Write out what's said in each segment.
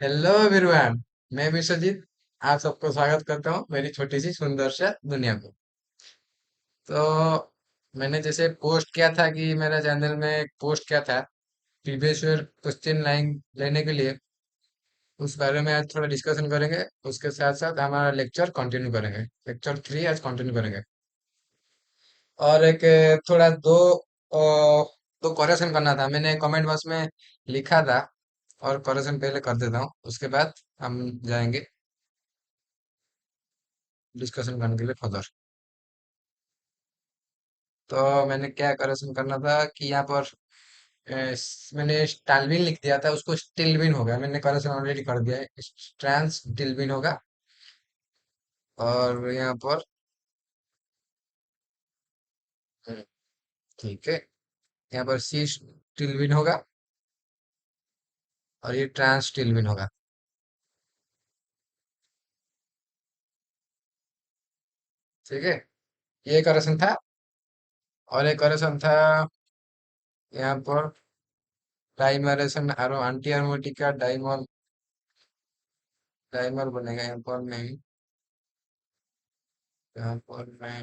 Hello everyone. मैं विश्वजीत। आप सबको स्वागत करता हूँ मेरी छोटी सी सुंदर सा दुनिया को। तो मैंने जैसे पोस्ट किया था कि मेरा चैनल में एक पोस्ट किया था प्रीवियस ईयर क्वेश्चन लाइन लेने के लिए। उस बारे में आज थोड़ा डिस्कशन करेंगे। उसके साथ साथ हमारा लेक्चर कंटिन्यू करेंगे। लेक्चर 3 आज कंटिन्यू करेंगे। और एक थोड़ा दो करेक्शन करना था। मैंने कमेंट बॉक्स में लिखा था और करेक्शन पहले कर देता हूँ। उसके बाद हम जाएंगे डिस्कशन करने के लिए फर्दर। तो मैंने क्या करेक्शन करना था कि यहाँ पर मैंने स्टालविन लिख दिया था, उसको स्टिलविन हो गया। मैंने करेक्शन ऑलरेडी कर दिया है, ट्रांस स्टिलविन होगा। और यहाँ पर हम्म, ठीक है, यहाँ पर सी स्टिलविन होगा और ये ट्रांस स्टिलविन होगा। ठीक है, ये करेक्शन था। और एक करेक्शन था यहाँ पर डाइमरेशन और एंटी एरोमेटिक का डाइमर डाइमर बनेगा। यहाँ पर नहीं, यहाँ पर मैं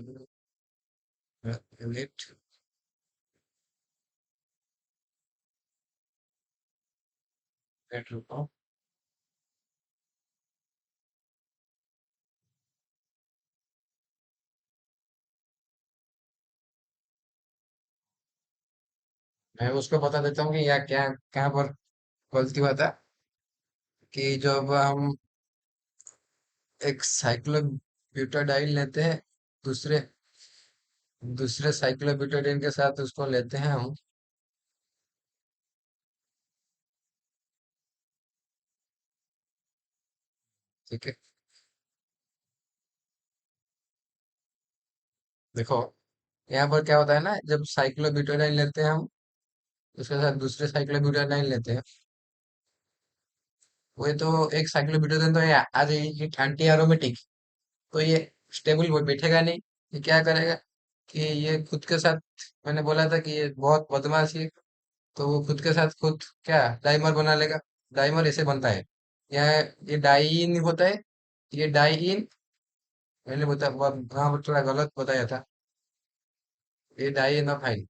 यूनिट वेट रुको। मैं उसको बता देता हूँ कि यहाँ क्या कहाँ पर गलती हुआ था। कि जब हम एक साइक्लोब्यूटाडाइन लेते हैं, दूसरे दूसरे साइक्लोब्यूटाडाइन के साथ उसको लेते हैं हम। ठीक है, देखो यहाँ पर क्या होता है ना, जब साइक्लोब्यूटाडाइन लेते हैं हम, उसके साथ दूसरे साइक्लोब्यूटाडाइन लेते हैं। वो तो एक साइक्लोब्यूटाडाइन तो है आज एंटी एरोमेटिक। तो ये स्टेबल बैठेगा नहीं। ये क्या करेगा कि ये खुद के साथ, मैंने बोला था कि ये बहुत बदमाश है। तो वो खुद के साथ खुद क्या डाइमर बना लेगा। डाइमर ऐसे बनता है। यह ये डाइइन होता है। ये डाइइन मैंने वहां पर थोड़ा गलत बताया था। ये डाइइन ऑफ फाइल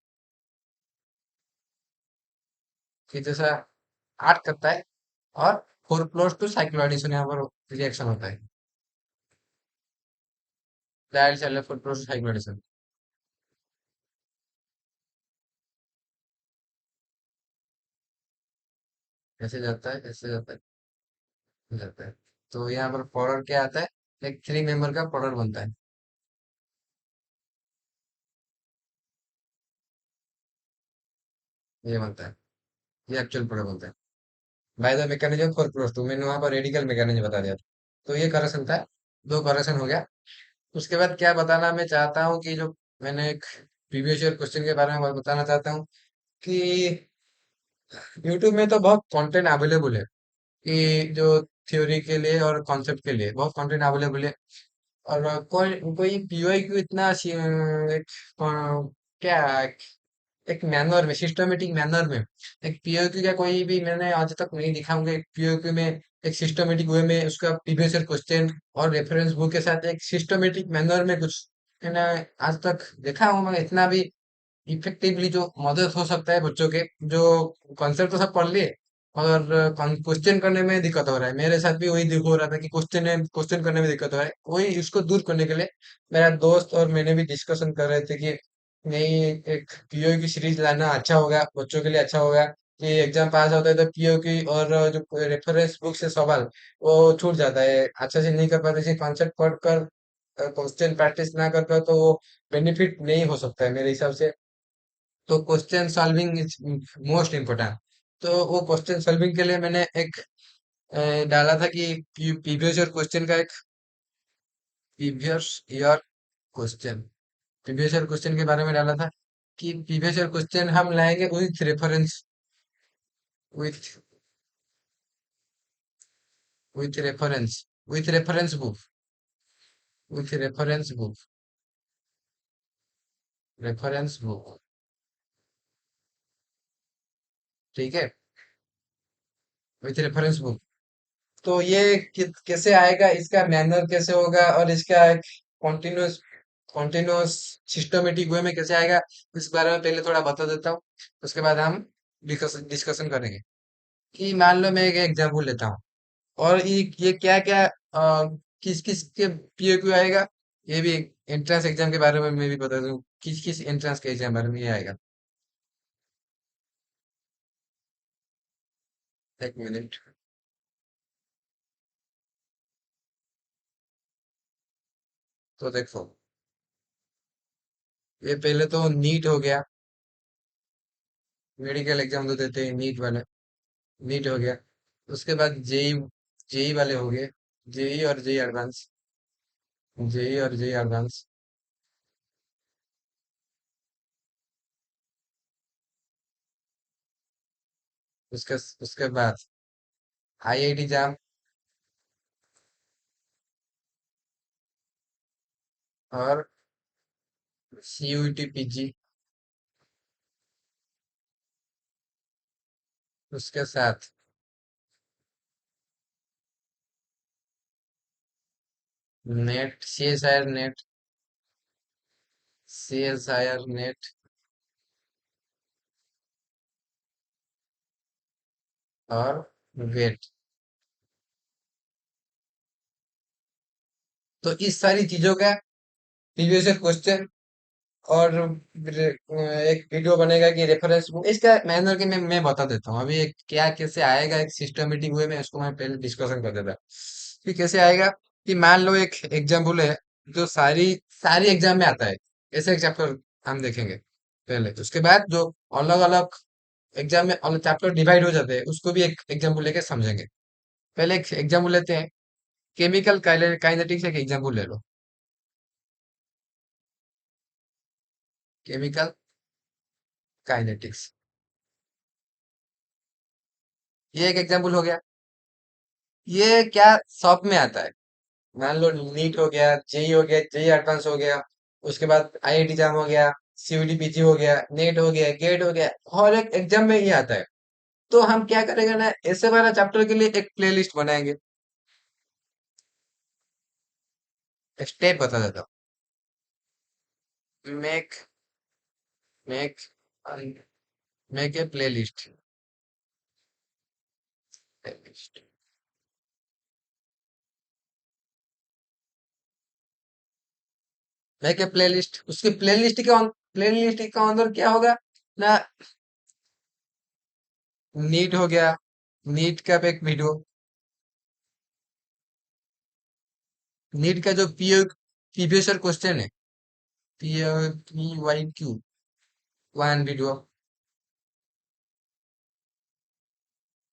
कि जैसा आर्ट करता है। और फोर प्लस टू साइक्लोएडिशन यहाँ पर रिएक्शन होता है। डायल सेल फोर प्लस टू साइक्लोएडिशन ऐसे जाता है, ऐसे जाता है, ऐसे जाता है। तो यहाँ पर प्रोडक्ट क्या आता है, एक थ्री मेंबर का प्रोडक्ट बनता है। ये बनता है, ये एक्चुअल प्रोडक्ट बनता है। By the mechanism for plus two मैंने वहां पर रेडिकल मैकेनिज्म बता दिया था। तो ये करेक्शन था, दो करेक्शन हो गया। उसके बाद क्या बताना मैं चाहता हूँ कि जो मैंने एक प्रीवियस ईयर क्वेश्चन के बारे में बताना चाहता हूँ कि यूट्यूब में तो बहुत कंटेंट अवेलेबल है कि जो थ्योरी के लिए और कॉन्सेप्ट के लिए बहुत कंटेंट अवेलेबल है। और कोई कोई पीओई क्यों इतना एक क्या एक मैनर में, सिस्टमेटिक मैनर में एक पीओक्यू का कोई भी मैंने आज तक नहीं दिखा हूँ। एक पीओक्यू में एक सिस्टमेटिक वे में उसका प्रीवियस ईयर क्वेश्चन और रेफरेंस बुक के साथ एक सिस्टमेटिक मैनर में कुछ मैंने आज तक देखा हूँ। मैं इतना भी इफेक्टिवली जो मदद हो सकता है बच्चों के, जो कॉन्सेप्ट तो सब पढ़ लिए और क्वेश्चन करने में दिक्कत हो रहा है। मेरे साथ भी वही दिख हो रहा था कि क्वेश्चन करने में दिक्कत हो रहा है। वही उसको दूर करने के लिए मेरा दोस्त और मैंने भी डिस्कशन कर रहे थे कि नहीं, एक पीओ की सीरीज लाना अच्छा होगा, बच्चों के लिए अच्छा होगा कि एग्जाम पास होता है तो पीओ की और जो रेफरेंस बुक से सवाल वो छूट जाता है। अच्छा से नहीं कर पाते, सिर्फ कॉन्सेप्ट पढ़ कर क्वेश्चन प्रैक्टिस ना कर पाए तो वो बेनिफिट नहीं हो सकता है मेरे हिसाब से। तो question solving is most important. तो वो क्वेश्चन सॉल्विंग के लिए मैंने एक डाला था कि प्रीवियस ईयर क्वेश्चन का एक previous year question previous year question के बारे में डाला था कि प्रीवियस ईयर क्वेश्चन हम लाएंगे with reference with reference book with reference book. ठीक है, विथ रेफरेंस बुक। तो ये कैसे आएगा, इसका मैनर कैसे होगा, और इसका एक कॉन्टिन्यूस कॉन्टिन्यूस सिस्टमेटिक वे में कैसे आएगा, इस बारे में पहले थोड़ा बता देता हूँ। उसके बाद हम डिस्कशन करेंगे। कि मान लो मैं एक एग्जाम्पल लेता हूँ, और ये क्या क्या किस किस के पीओक्यू आएगा, ये भी एंट्रेंस एग्जाम के बारे में मैं भी बता दूं, किस किस एंट्रेंस के एग्जाम बारे में ये आएगा। एक मिनट। तो देखो, ये पहले तो नीट हो गया, मेडिकल एग्जाम तो देते हैं नीट वाले, नीट हो गया। उसके बाद जेई, जेई वाले हो गए, जेई और जेई एडवांस, जेई और जेई एडवांस। उसके उसके बाद आईआईटी जाम, और सीयूईटी पीजी। उसके साथ net, CSIR net, CSIR net, और गेट। तो इस सारी चीजों का प्रीवियस ईयर क्वेश्चन, और एक वीडियो बनेगा कि रेफरेंस बुक, इसका मैनुअल के मैं बता देता हूँ अभी, एक क्या कैसे आएगा, एक सिस्टमेटिक वे में इसको मैं पहले डिस्कशन कर देता हूँ कि कैसे आएगा। कि मान लो एक एग्जाम्पल है, जो सारी सारी एग्जाम में आता है, ऐसे एक चैप्टर हम देखेंगे पहले। उसके बाद जो अलग अलग एग्जाम में अलग चैप्टर डिवाइड हो जाते हैं, उसको भी एक एग्जाम्पल लेके समझेंगे। पहले एक एग्जाम्पल लेते हैं, केमिकल काइनेटिक्स, एक एग्जाम्पल ले लो। केमिकल काइनेटिक्स, ये एक एग्जाम्पल हो गया। ये क्या सब में आता है, मान लो नीट हो गया, जेई हो गया, जेई एडवांस हो गया, उसके बाद आईआईटी जाम हो गया, सीयूटी पीजी हो गया, नेट हो गया, गेट हो गया, हर एक एग्जाम में ये आता है। तो हम क्या करेंगे ना, ऐसे वाला चैप्टर के लिए एक प्लेलिस्ट बनाएंगे। स्टेप बता देता हूँ। Make make a playlist, playlist, make a playlist. उसकी प्लेलिस्ट के अंदर क्या होगा ना, नीट हो गया, नीट का एक वीडियो, नीट का जो प्रीवियस क्वेश्चन है, P Y Q, one video.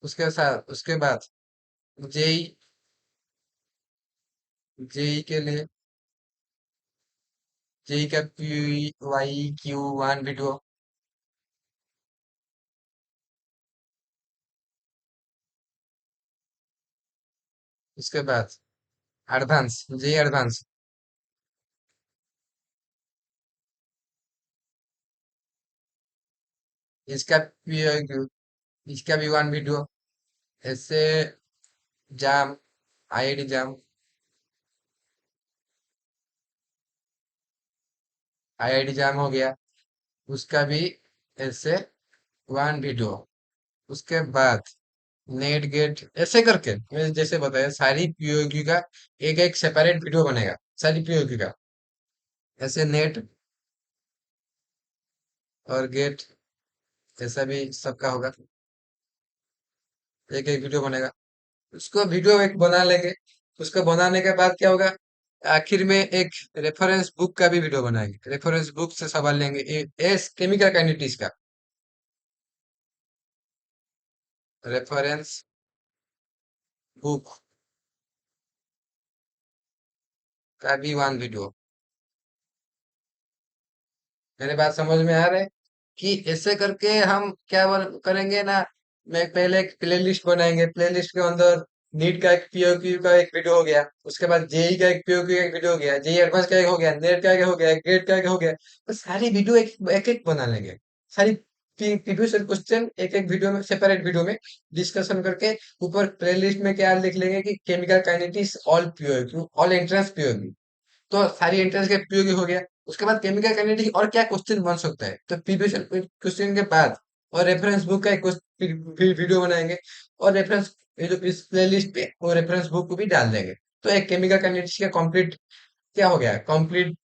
उसके साथ उसके बाद जेई, जेई के लिए, जेई का P Y Q one video. उसके बाद एडवांस, जेई एडवांस, इसका पी वाई क्यू, इसका भी वन वीडियो। ऐसे जाम, आईआईटी जाम, आईआईटी जाम हो गया, उसका भी ऐसे वन वीडियो। उसके बाद नेट गेट, ऐसे करके मैं जैसे बताया, सारी पीओक्यू का एक एक सेपरेट वीडियो बनेगा, सारी पीओक्यू का। ऐसे नेट और गेट, ऐसा भी सबका होगा, एक एक वीडियो बनेगा। उसको वीडियो एक बना लेंगे। उसको बनाने के बाद क्या होगा, आखिर में एक रेफरेंस बुक का भी वीडियो बनाएंगे, रेफरेंस बुक से सवाल लेंगे, एस केमिकल काइनेटिक्स का रेफरेंस बुक का भी वन वीडियो। मेरे बात समझ में आ रहा है? कि ऐसे करके हम क्या करेंगे ना, मैं पहले एक प्लेलिस्ट बनाएंगे, प्लेलिस्ट के अंदर नीट का एक पीओक्यू का एक वीडियो हो गया, उसके बाद जेई का एक पीओक्यू का एक वीडियो हो गया, जेई एडवांस का एक हो गया, नेट का एक हो गया, गेट का एक हो गया। तो सारी वीडियो एक एक बना लेंगे, सारी प्रीवियस क्वेश्चन एक एक वीडियो में, सेपरेट वीडियो में डिस्कशन करके ऊपर प्लेलिस्ट में क्या लिख लेंगे कि chemical kinetics all PO, all entrance PO, तो सारी एंट्रेंस के पीओ हो गया। उसके बाद केमिकल काइनेटिक्स और क्या क्वेश्चन बन सकता है, तो प्रीवियस क्वेश्चन के बाद और रेफरेंस बुक का एक वीडियो बनाएंगे, और रेफरेंस, ये जो इस प्लेलिस्ट पे वो रेफरेंस बुक को भी डाल देंगे। तो एक केमिकल काइनेटिक्स का कंप्लीट क्या हो गया, कंप्लीट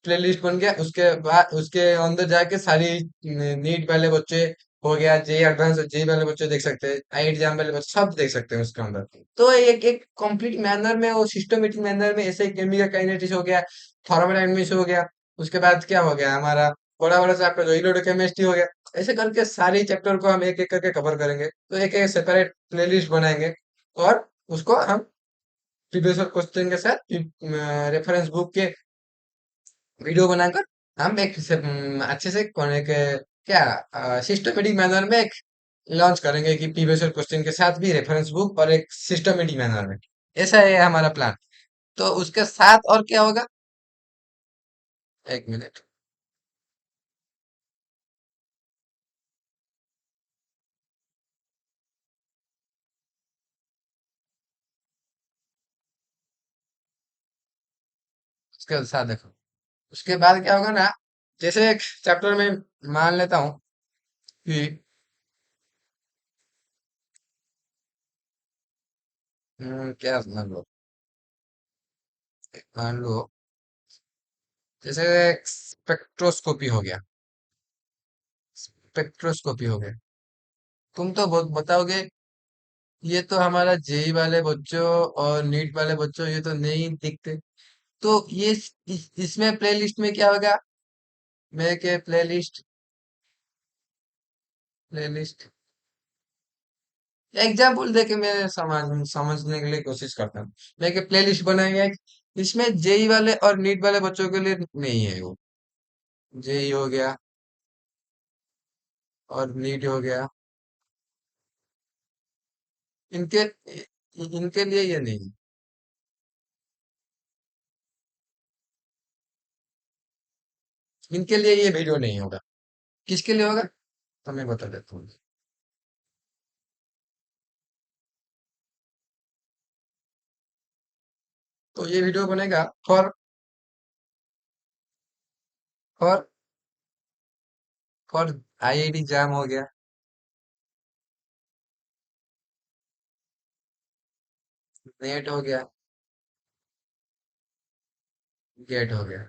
प्लेलिस्ट बन गया। उसके बाद उसके अंदर जाके सारी नीट वाले बच्चे हो गया, जेई एडवांस जेई वाले बच्चे देख सकते हैं, आई एग्जाम वाले बच्चे सब देख सकते हैं उसके अंदर। तो एक एक कंप्लीट मैनर में और सिस्टमेटिक मैनर में ऐसे केमिकल काइनेटिक्स हो गया, थर्मोडायनेमिक्स हो गया, उसके बाद क्या हो गया हमारा बड़ा बड़ा चैप्टर जो इलेक्ट्रोकेमिस्ट्री हो गया। ऐसे करके सारे चैप्टर को हम एक एक करके कवर करेंगे, तो एक एक सेपरेट प्लेलिस्ट बनाएंगे, और उसको हम प्रीवियस क्वेश्चन के साथ रेफरेंस बुक के वीडियो बनाकर हम एक अच्छे से कोने के क्या सिस्टमेटिक मैनर में एक लॉन्च करेंगे कि प्रीवियस क्वेश्चन के साथ भी रेफरेंस बुक और एक सिस्टमेटिक मैनर में। ऐसा है हमारा प्लान। तो उसके साथ और क्या होगा, एक मिनट। उसके साथ देखो, उसके बाद क्या होगा ना, जैसे एक चैप्टर में मान लेता हूँ कि क्या मान लो, मान लो जैसे स्पेक्ट्रोस्कोपी हो गया, स्पेक्ट्रोस्कोपी हो गया। तुम तो बहुत बताओगे ये तो हमारा जेई वाले बच्चों और नीट वाले बच्चों ये तो नहीं दिखते। तो ये इसमें प्लेलिस्ट में क्या होगा, मैं के प्लेलिस्ट, प्लेलिस्ट एग्जाम्पल देके मैं समझने के लिए कोशिश करता हूँ। मैं के प्लेलिस्ट बनाएंगे, इसमें जेई वाले और नीट वाले बच्चों के लिए नहीं है वो, जेई हो गया और नीट हो गया, इनके इनके लिए ये नहीं है। इनके लिए ये वीडियो नहीं होगा। किसके लिए होगा, तो मैं बता देता हूँ। तो ये वीडियो बनेगा फॉर फॉर आईआईटी जाम हो गया, नेट हो गया, गेट हो गया।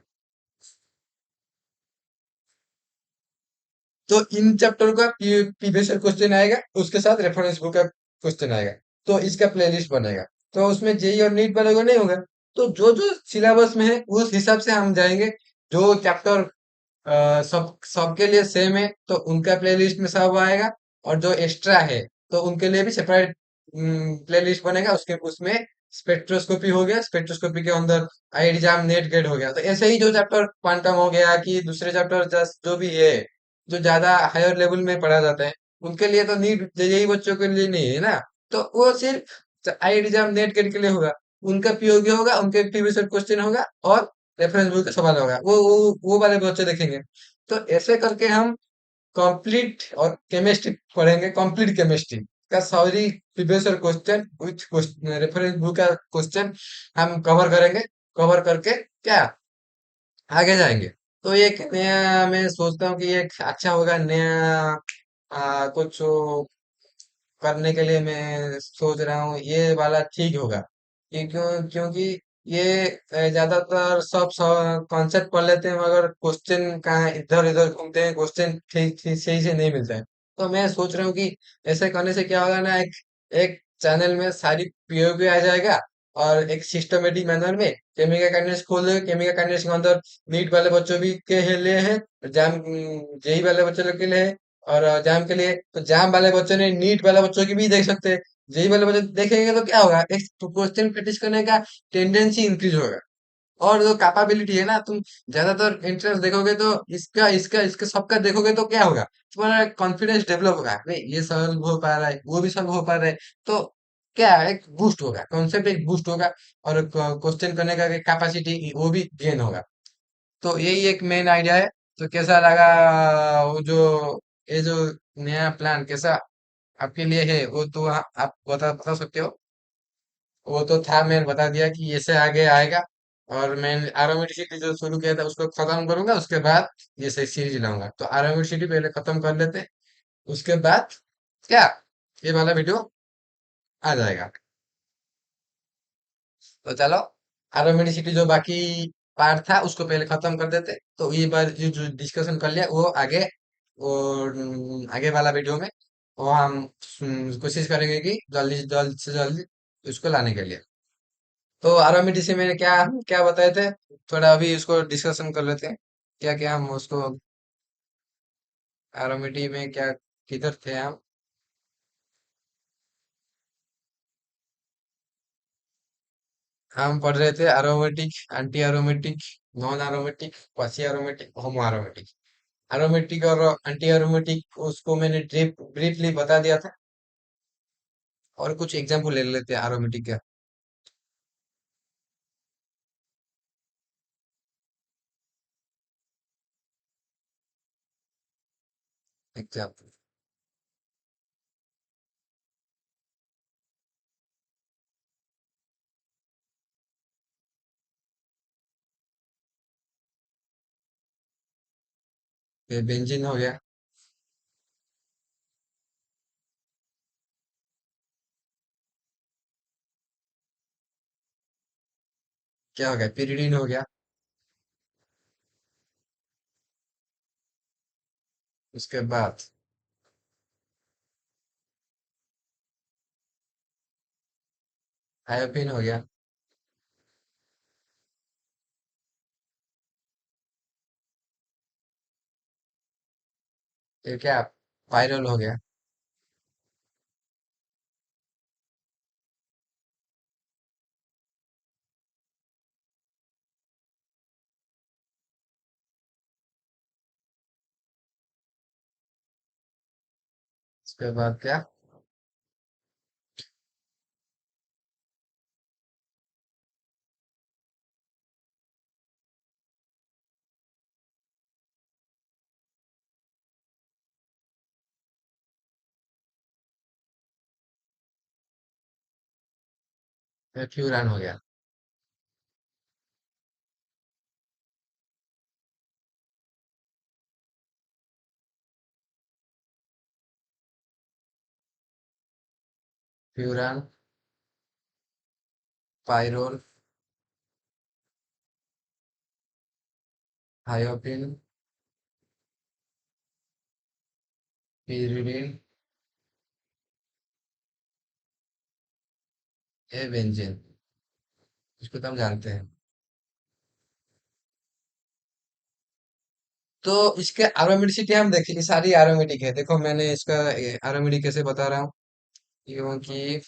तो इन चैप्टर का प्रीवियस क्वेश्चन आएगा, उसके साथ रेफरेंस बुक का क्वेश्चन आएगा, तो इसका प्लेलिस्ट बनेगा। तो उसमें जेई और नीट वाले को नहीं होगा। तो जो जो सिलेबस में है उस हिसाब से हम जाएंगे। जो चैप्टर सब सबके लिए सेम है तो उनका प्लेलिस्ट में सब आएगा, और जो एक्स्ट्रा है तो उनके लिए भी सेपरेट प्लेलिस्ट बनेगा। उसके उसमें स्पेक्ट्रोस्कोपी हो गया, स्पेक्ट्रोस्कोपी के अंदर आई एग्जाम नेट गेट हो गया। तो ऐसे ही जो चैप्टर क्वांटम हो गया कि दूसरे चैप्टर जस्ट जो भी है, जो ज्यादा हायर लेवल में पढ़ा जाता है, उनके लिए तो नीट यही बच्चों के लिए नहीं है ना। तो वो सिर्फ आई एग्जाम नेट गेट के लिए होगा। उनका पीओगी होगा, उनके प्रीवियस क्वेश्चन होगा, और रेफरेंस बुक का सवाल होगा, वो वाले बच्चे देखेंगे। तो ऐसे करके हम कंप्लीट और केमिस्ट्री पढ़ेंगे, कंप्लीट केमिस्ट्री का सारी previous question with reference book का क्वेश्चन हम कवर करेंगे। कवर करके क्या आगे जाएंगे। तो एक नया मैं सोचता हूँ कि ये एक अच्छा होगा, नया कुछ करने के लिए मैं सोच रहा हूँ ये वाला ठीक होगा। क्योंकि ये ज्यादातर सब कॉन्सेप्ट पढ़ लेते हैं, मगर क्वेश्चन कहाँ इधर इधर घूमते हैं, क्वेश्चन ठीक ठीक सही से नहीं मिलता है। तो मैं सोच रहा हूँ कि ऐसे करने से क्या होगा ना, एक एक चैनल में सारी पीओक्यू आ जाएगा, और एक सिस्टमेटिक मैनर में केमिकल काइनेटिक्स खोल देंगे। केमिकल काइनेटिक्स के अंदर नीट वाले बच्चों भी के लिए है, जाम जेई वाले बच्चों के लिए है, और जाम के लिए तो जाम वाले बच्चों ने नीट वाले बच्चों की भी देख सकते हैं। जेई वाले बच्चे देखेंगे तो क्या होगा, एक क्वेश्चन प्रैक्टिस करने का टेंडेंसी इंक्रीज होगा। और जो कैपेबिलिटी है ना, तुम ज्यादातर इंटरेस्ट देखोगे तो इसका इसका इसका सबका देखोगे तो क्या होगा, तुम्हारा कॉन्फिडेंस डेवलप होगा, अरे ये सॉल्व हो पा रहा है, वो भी सॉल्व हो पा रहा है। तो क्या एक बूस्ट होगा, कॉन्सेप्ट एक बूस्ट होगा, और क्वेश्चन करने का कैपेसिटी वो भी गेन होगा। तो यही एक मेन आइडिया है। तो कैसा लगा वो जो ये जो नया प्लान कैसा आपके लिए है वो तो आप बता सकते हो। वो तो था, मैंने बता दिया कि ऐसे आगे आएगा। और मैं आर्मी सिटी जो शुरू किया था उसको खत्म करूंगा, उसके बाद ये सही सीरीज लाऊंगा। तो आर्मी सिटी पहले खत्म कर लेते हैं, उसके बाद क्या ये वाला वीडियो आ जाएगा। तो चलो, आर्मी सिटी जो बाकी पार्ट था उसको पहले खत्म कर देते, तो ये बार जो डिस्कशन कर लिया वो आगे, वो आगे वाला वीडियो में वो हम कोशिश करेंगे कि जल्दी जल्द से जल्दी उसको लाने के लिए। तो आर्मी से मैंने क्या क्या बताए थे, थोड़ा अभी उसको डिस्कशन कर लेते हैं। क्या क्या हम उसको आर्मी में क्या, किधर थे हम। हम पढ़ रहे थे aromatic, anti aromatic, non aromatic, quasi aromatic, homo aromatic. Aromatic और एंटी एरोमेटिक उसको मैंने ब्रीफली बता दिया था। और कुछ एग्जांपल ले लेते हैं एरोमेटिक का। एग्जांपल, बेंजीन हो गया। क्या हो गया, पिरिडीन हो गया। उसके बाद थायोपीन हो गया। फिर क्या, पायरल हो गया। उसके बाद क्या, फिर फ्यूरान हो गया। फ्यूरान, पायरोल, थायोपीन, पिरिडीन, ये बेंजीन, इसको तो हम जानते हैं। तो इसके एरोमेटिसिटी हम देखें, ये सारी एरोमेटिक है। देखो मैंने इसका एरोमेटिक कैसे बता रहा हूँ, क्योंकि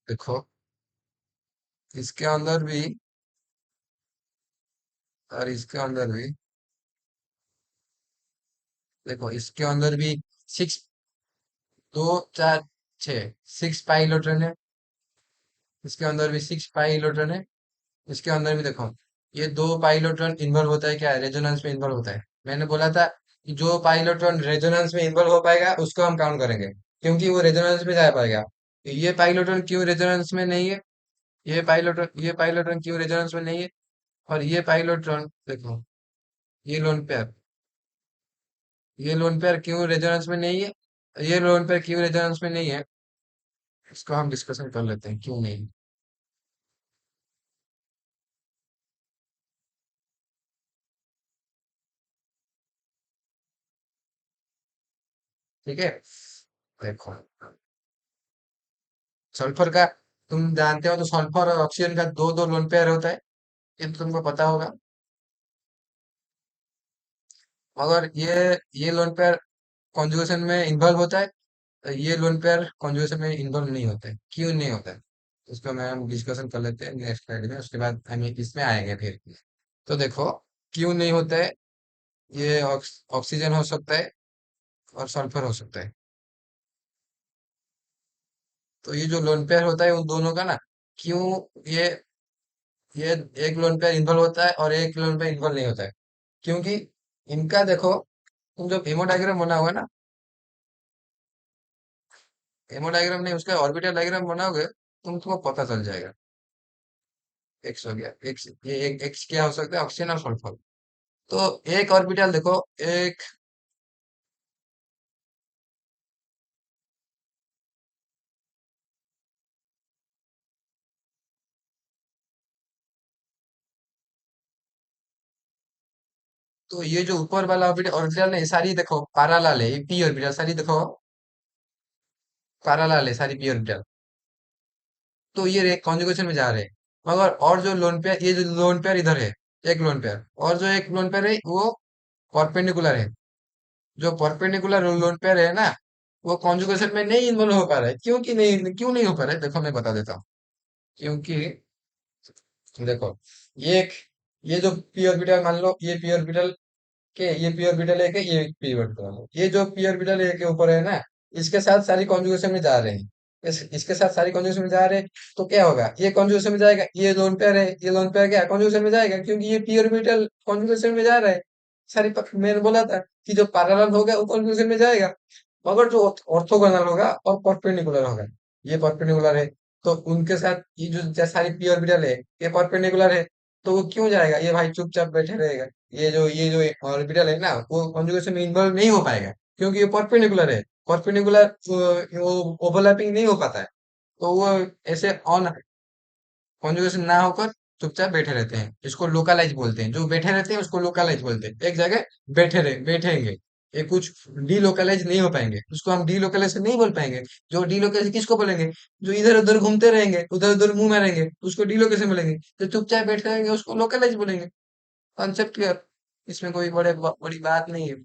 देखो इसके अंदर भी और इसके अंदर भी, देखो इसके अंदर भी सिक्स, दो, चार, छः, सिक्स पाई इलेक्ट्रॉन है। इसके अंदर भी सिक्स पाई इलेक्ट्रॉन है। इसके अंदर भी देखो, ये दो पाई इलेक्ट्रॉन इन्वॉल्व होता है, क्या है, रेजोनेंस में इन्वॉल्व होता है। मैंने बोला था कि जो पाई इलेक्ट्रॉन रेजोनेंस में इन्वॉल्व हो पाएगा उसको हम काउंट करेंगे, क्योंकि वो रेजोनेंस में जा पाएगा। ये पाई इलेक्ट्रॉन क्यों रेजोनेंस में नहीं है, ये पाई इलेक्ट्रॉन क्यों रेजोनेंस में नहीं है। और ये पाई इलेक्ट्रॉन देखो, ये लोन पेयर, ये लोन पेयर क्यों रेजोनेंस में नहीं है, ये लोन पेयर क्यों रेजोनेंस में नहीं है, इसको हम डिस्कशन कर लेते हैं क्यों नहीं। ठीक है, देखो सल्फर का, तुम जानते हो तो सल्फर और ऑक्सीजन का दो दो लोन पेयर होता है, ये तो तुमको पता होगा। मगर ये लोन पेयर कॉन्जुगेशन में इन्वॉल्व होता है, ये लोन पेयर कॉन्जुगेशन में इन्वॉल्व नहीं होता है, क्यों नहीं होता है। उसको मैं हम डिस्कशन कर लेते हैं नेक्स्ट स्लाइड में, उसके बाद हम इसमें आएंगे फिर। तो देखो, क्यों नहीं होता है, ये ऑक्सीजन हो सकता है और सल्फर हो सकता है। तो ये जो लोन पेयर होता है उन दोनों का ना, क्यों ये ये एक लोन पेयर इन्वॉल्व होता है और एक लोन पेयर इन्वॉल्व नहीं होता है? क्योंकि इनका देखो, तुम जब हेमोडायग्राम बना हुआ ना, हेमोडायग्राम नहीं, उसका ऑर्बिटल डायग्राम बनाओगे तुमको पता चल जाएगा। एक्स हो गया, एक्स, ये एक एक्स क्या हो सकता है, ऑक्सीजन और सल्फर। तो एक ऑर्बिटल देखो, एक, तो ये जो ऊपर वाला ऑर्बिटल ऑर्बिटल है, ये सारी देखो पैरेलल है, ये पी ऑर्बिटल सारी देखो पैरेलल है, सारी पी ऑर्बिटल। तो ये कॉन्जुगेशन में जा रहे हैं। मगर और जो लोन पेयर, ये जो लोन पेयर इधर है, एक लोन पेयर, और जो एक लोन पेयर है वो परपेंडिकुलर है। जो परपेंडिकुलर लोन पेयर है ना, वो कॉन्जुगेशन में नहीं इन्वॉल्व हो पा रहा है। क्यों नहीं हो पा रहा है, देखो मैं बता देता हूँ। क्योंकि देखो, ये एक, ये जो पी ऑर्बिटल मान लो, ये पी ऑर्बिटल के, ये पी ऑर्बिटल है के, ये पी ऑर्बिटल है, ये जो पी ऑर्बिटल है के ऊपर है ना, इसके साथ सारी कॉन्जुगेशन में जा रहे हैं। इसके साथ सारी कॉन्जुगेशन में जा रहे हैं। तो क्या होगा, ये कॉन्जुगेशन में जाएगा, ये लोन पेयर है, ये लोन पेयर क्या कॉन्जुगेशन में जाएगा, क्योंकि ये पी ऑर्बिटल कॉन्जुगेशन में जा रहा है। मैंने बोला था कि जो पैरेलल होगा वो कॉन्जुगेशन में जाएगा। मगर जो ऑर्थोगोनल होगा और परपेंडिकुलर होगा, ये परपेंडिकुलर है, तो उनके साथ ये जो सारी पी ऑर्बिटल है, ये परपेंडिकुलर है। तो वो क्यों जाएगा, ये भाई चुपचाप बैठे रहेगा। ये जो ऑर्बिटल है ना, वो कॉन्जुगेशन में इन्वॉल्व नहीं हो पाएगा, क्योंकि ये परपेंडिकुलर है। परपेंडिकुलर वो ओवरलैपिंग नहीं हो पाता है। तो वो ऐसे ऑन कॉन्जुगेशन ना होकर चुपचाप बैठे रहते हैं, इसको लोकलाइज बोलते हैं। जो बैठे रहते हैं उसको लोकलाइज बोलते हैं, एक जगह बैठेंगे। ये कुछ डीलोकलाइज नहीं हो पाएंगे, उसको हम डीलोकलाइज नहीं बोल पाएंगे। जो डीलोकलाइज किसको बोलेंगे, जो इधर उधर घूमते रहेंगे, उधर उधर मुंह मारेंगे, उसको डीलोकेशन बोलेंगे। जो चुपचाप बैठे रहेंगे उसको लोकलाइज बोलेंगे। कॉन्सेप्ट क्लियर, इसमें कोई बड़ी बात नहीं है।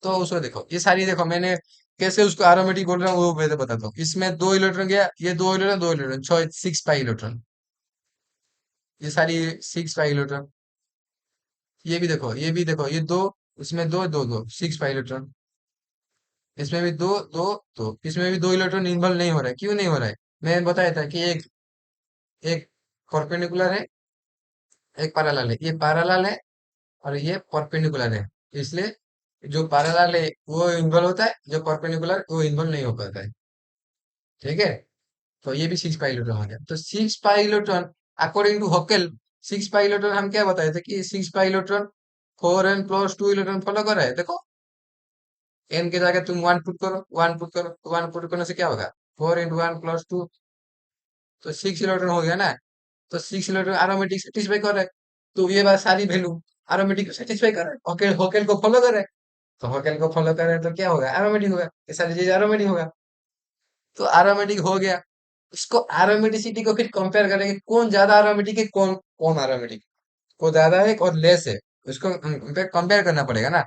तो उसको देखो, ये सारी देखो मैंने कैसे उसको एरोमेटिक बोल रहा हूँ वो मैं तो बताता हूँ। इसमें दो इलेक्ट्रॉन गया, ये दो इलेक्ट्रॉन, छह, 6 पाई इलेक्ट्रॉन, ये सारी 6 पाई इलेक्ट्रॉन। ये भी देखो, ये दो, इसमें दो दो दो, 6 पाई इलेक्ट्रॉन। इसमें भी दो दो दो, इसमें भी दो इलेक्ट्रॉन इन्वॉल्व नहीं हो रहा है। क्यों नहीं हो रहा है, मैंने बताया था कि एक एक परपेंडिकुलर है, एक पैरेलल है, ये पैरेलल है और ये परपेंडिकुलर है। इसलिए जो पैरेलल है वो इन्वॉल्व होता है, जो परपेंडिकुलर वो इन्वॉल्व नहीं हो पाता है। ठीक है, तो ये भी 6 पाई इलेक्ट्रॉन हो गया। तो 6 pi electron, according to Huckel, 6 pi electron हम क्या बताए थे कि 6 pi electron 4n+2 electron follow कर रहा है। देखो, एन की जगह तुम वन पुट करो, वन पुट करो, वन पुट करने से क्या होगा, 4 × 1 + 2, तो 6 इलेक्ट्रॉन हो गया ना। तो 6 इलेक्ट्रॉन एरोमेटिक सेटिस्फाई कर रहा है। तो ये बात सारी वैल्यू एरोमेटिक को सेटिस्फाई कर रहा है, हॉकेल हॉकेल को फॉलो कर रहा है। तो हॉकेल को फॉलो कर रहे हैं तो क्या होगा, एरोमेटिक होगा, ये सारी चीज एरोमेटिक होगा। तो एरोमेटिक हो गया। इसको एरोमेटिसिटी को फिर कंपेयर करेंगे, कौन ज्यादा एरोमेटिक है, कौन कौन एरोमेटिक, को ज्यादा है और लेस है, उसको कंपेयर करना पड़ेगा ना।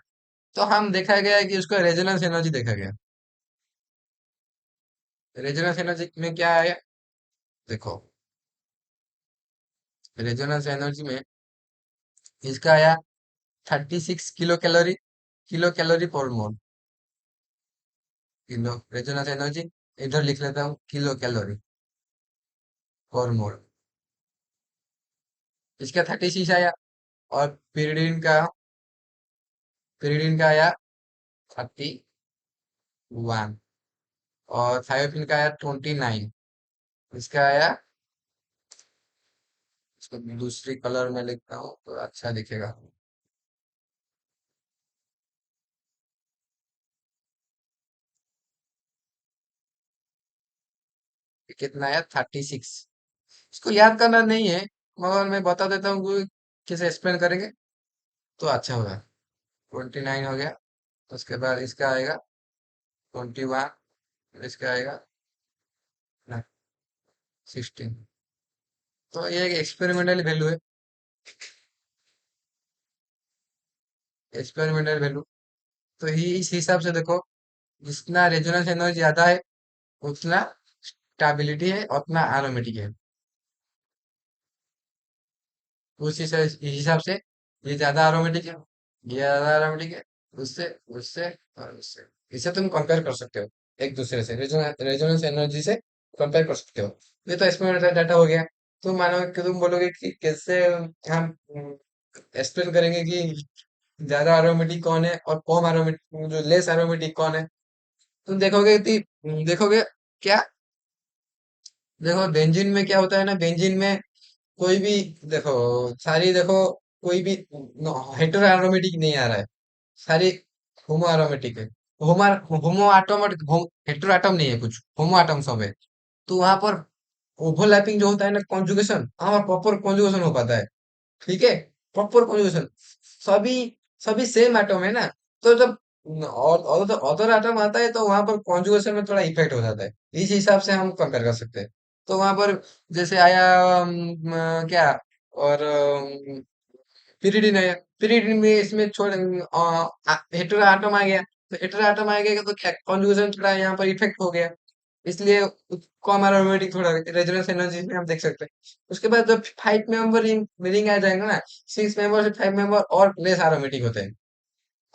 तो हम देखा गया है कि उसका रेजोनेंस एनर्जी देखा गया। रेजोनेंस एनर्जी में क्या आया, देखो, रेजोनेंस एनर्जी में इसका आया 36 किलो कैलोरी, किलो कैलोरी पर मोल। किलो रेजोनेंस एनर्जी, इधर लिख लेता हूँ किलो कैलोरी पर मोल। इसका 36 आया। और pyridine का आया 31। और थायोपीन का आया 29। इसका आया, इसको दूसरी कलर में लिखता हूँ तो अच्छा दिखेगा। ये कितना आया, 36। इसको याद करना नहीं है, मगर मैं बता देता हूँ कि कैसे एक्सप्लेन करेंगे तो अच्छा होगा। 29 हो गया, उसके बाद इसका आएगा 21, इसका आएगा ना 16। तो ये एक एक्सपेरिमेंटल वैल्यू है, एक्सपेरिमेंटल वैल्यू। तो ये इस हिसाब से देखो, जितना रेजोनेंस एनर्जी ज्यादा है उतना स्टेबिलिटी है, उतना एरोमेटिक है। हिसाब से ये ज्यादा एरोमेटिक है, ये ज्यादा एरोमेटिक है, उससे उससे और उससे। इसे तुम कंपेयर कर सकते हो एक दूसरे से, रेजोनेंस एनर्जी से कंपेयर कर सकते हो। ये तो एक्सपेरिमेंटल डाटा हो गया। तुम मानो कि तुम बोलोगे कि कैसे हम एक्सप्लेन करेंगे कि ज्यादा एरोमेटिक कौन है और कम एरोमेटिक, जो लेस एरोमेटिक कौन है। तुम देखोगे कि देखोगे क्या, देखो बेंजीन में क्या होता है ना, बेंजीन में कोई भी, देखो सारी देखो, कोई भी हेटेरो एरोमेटिक नहीं आ रहा है, सारी होमो एरोमेटिक है। होमो आटम और हेटेरो आटम नहीं है, कुछ होमो आटम सब है। तो वहां पर ओवरलैपिंग जो होता है ना, कॉन्जुगेशन, वहां प्रॉपर कॉन्जुगेशन हो पाता है। ठीक है, प्रॉपर कॉन्जुगेशन, सभी सभी सेम एटम है ना। तो जब और अदर एटम आता है तो वहां पर कॉन्जुगेशन में थोड़ा इफेक्ट हो जाता है। इस हिसाब से हम कंपेयर कर सकते हैं। तो वहां पर जैसे आया क्या, और पिरिडिन है, पिरिडिन में इसमें छोड़ हेटेरो आटम आ गया। तो हेटेरो आटम आ गया तो कॉन्जुगेशन थोड़ा यहाँ पर इफेक्ट हो गया, इसलिए कम एरोमेटिक थोड़ा रेजोनेंस एनर्जी में हम देख सकते हैं। उसके बाद जब 5 मेंबर रिंग रिंग आ जाएगा ना, 6 मेंबर से 5 मेंबर और लेस एरोमेटिक होते हैं।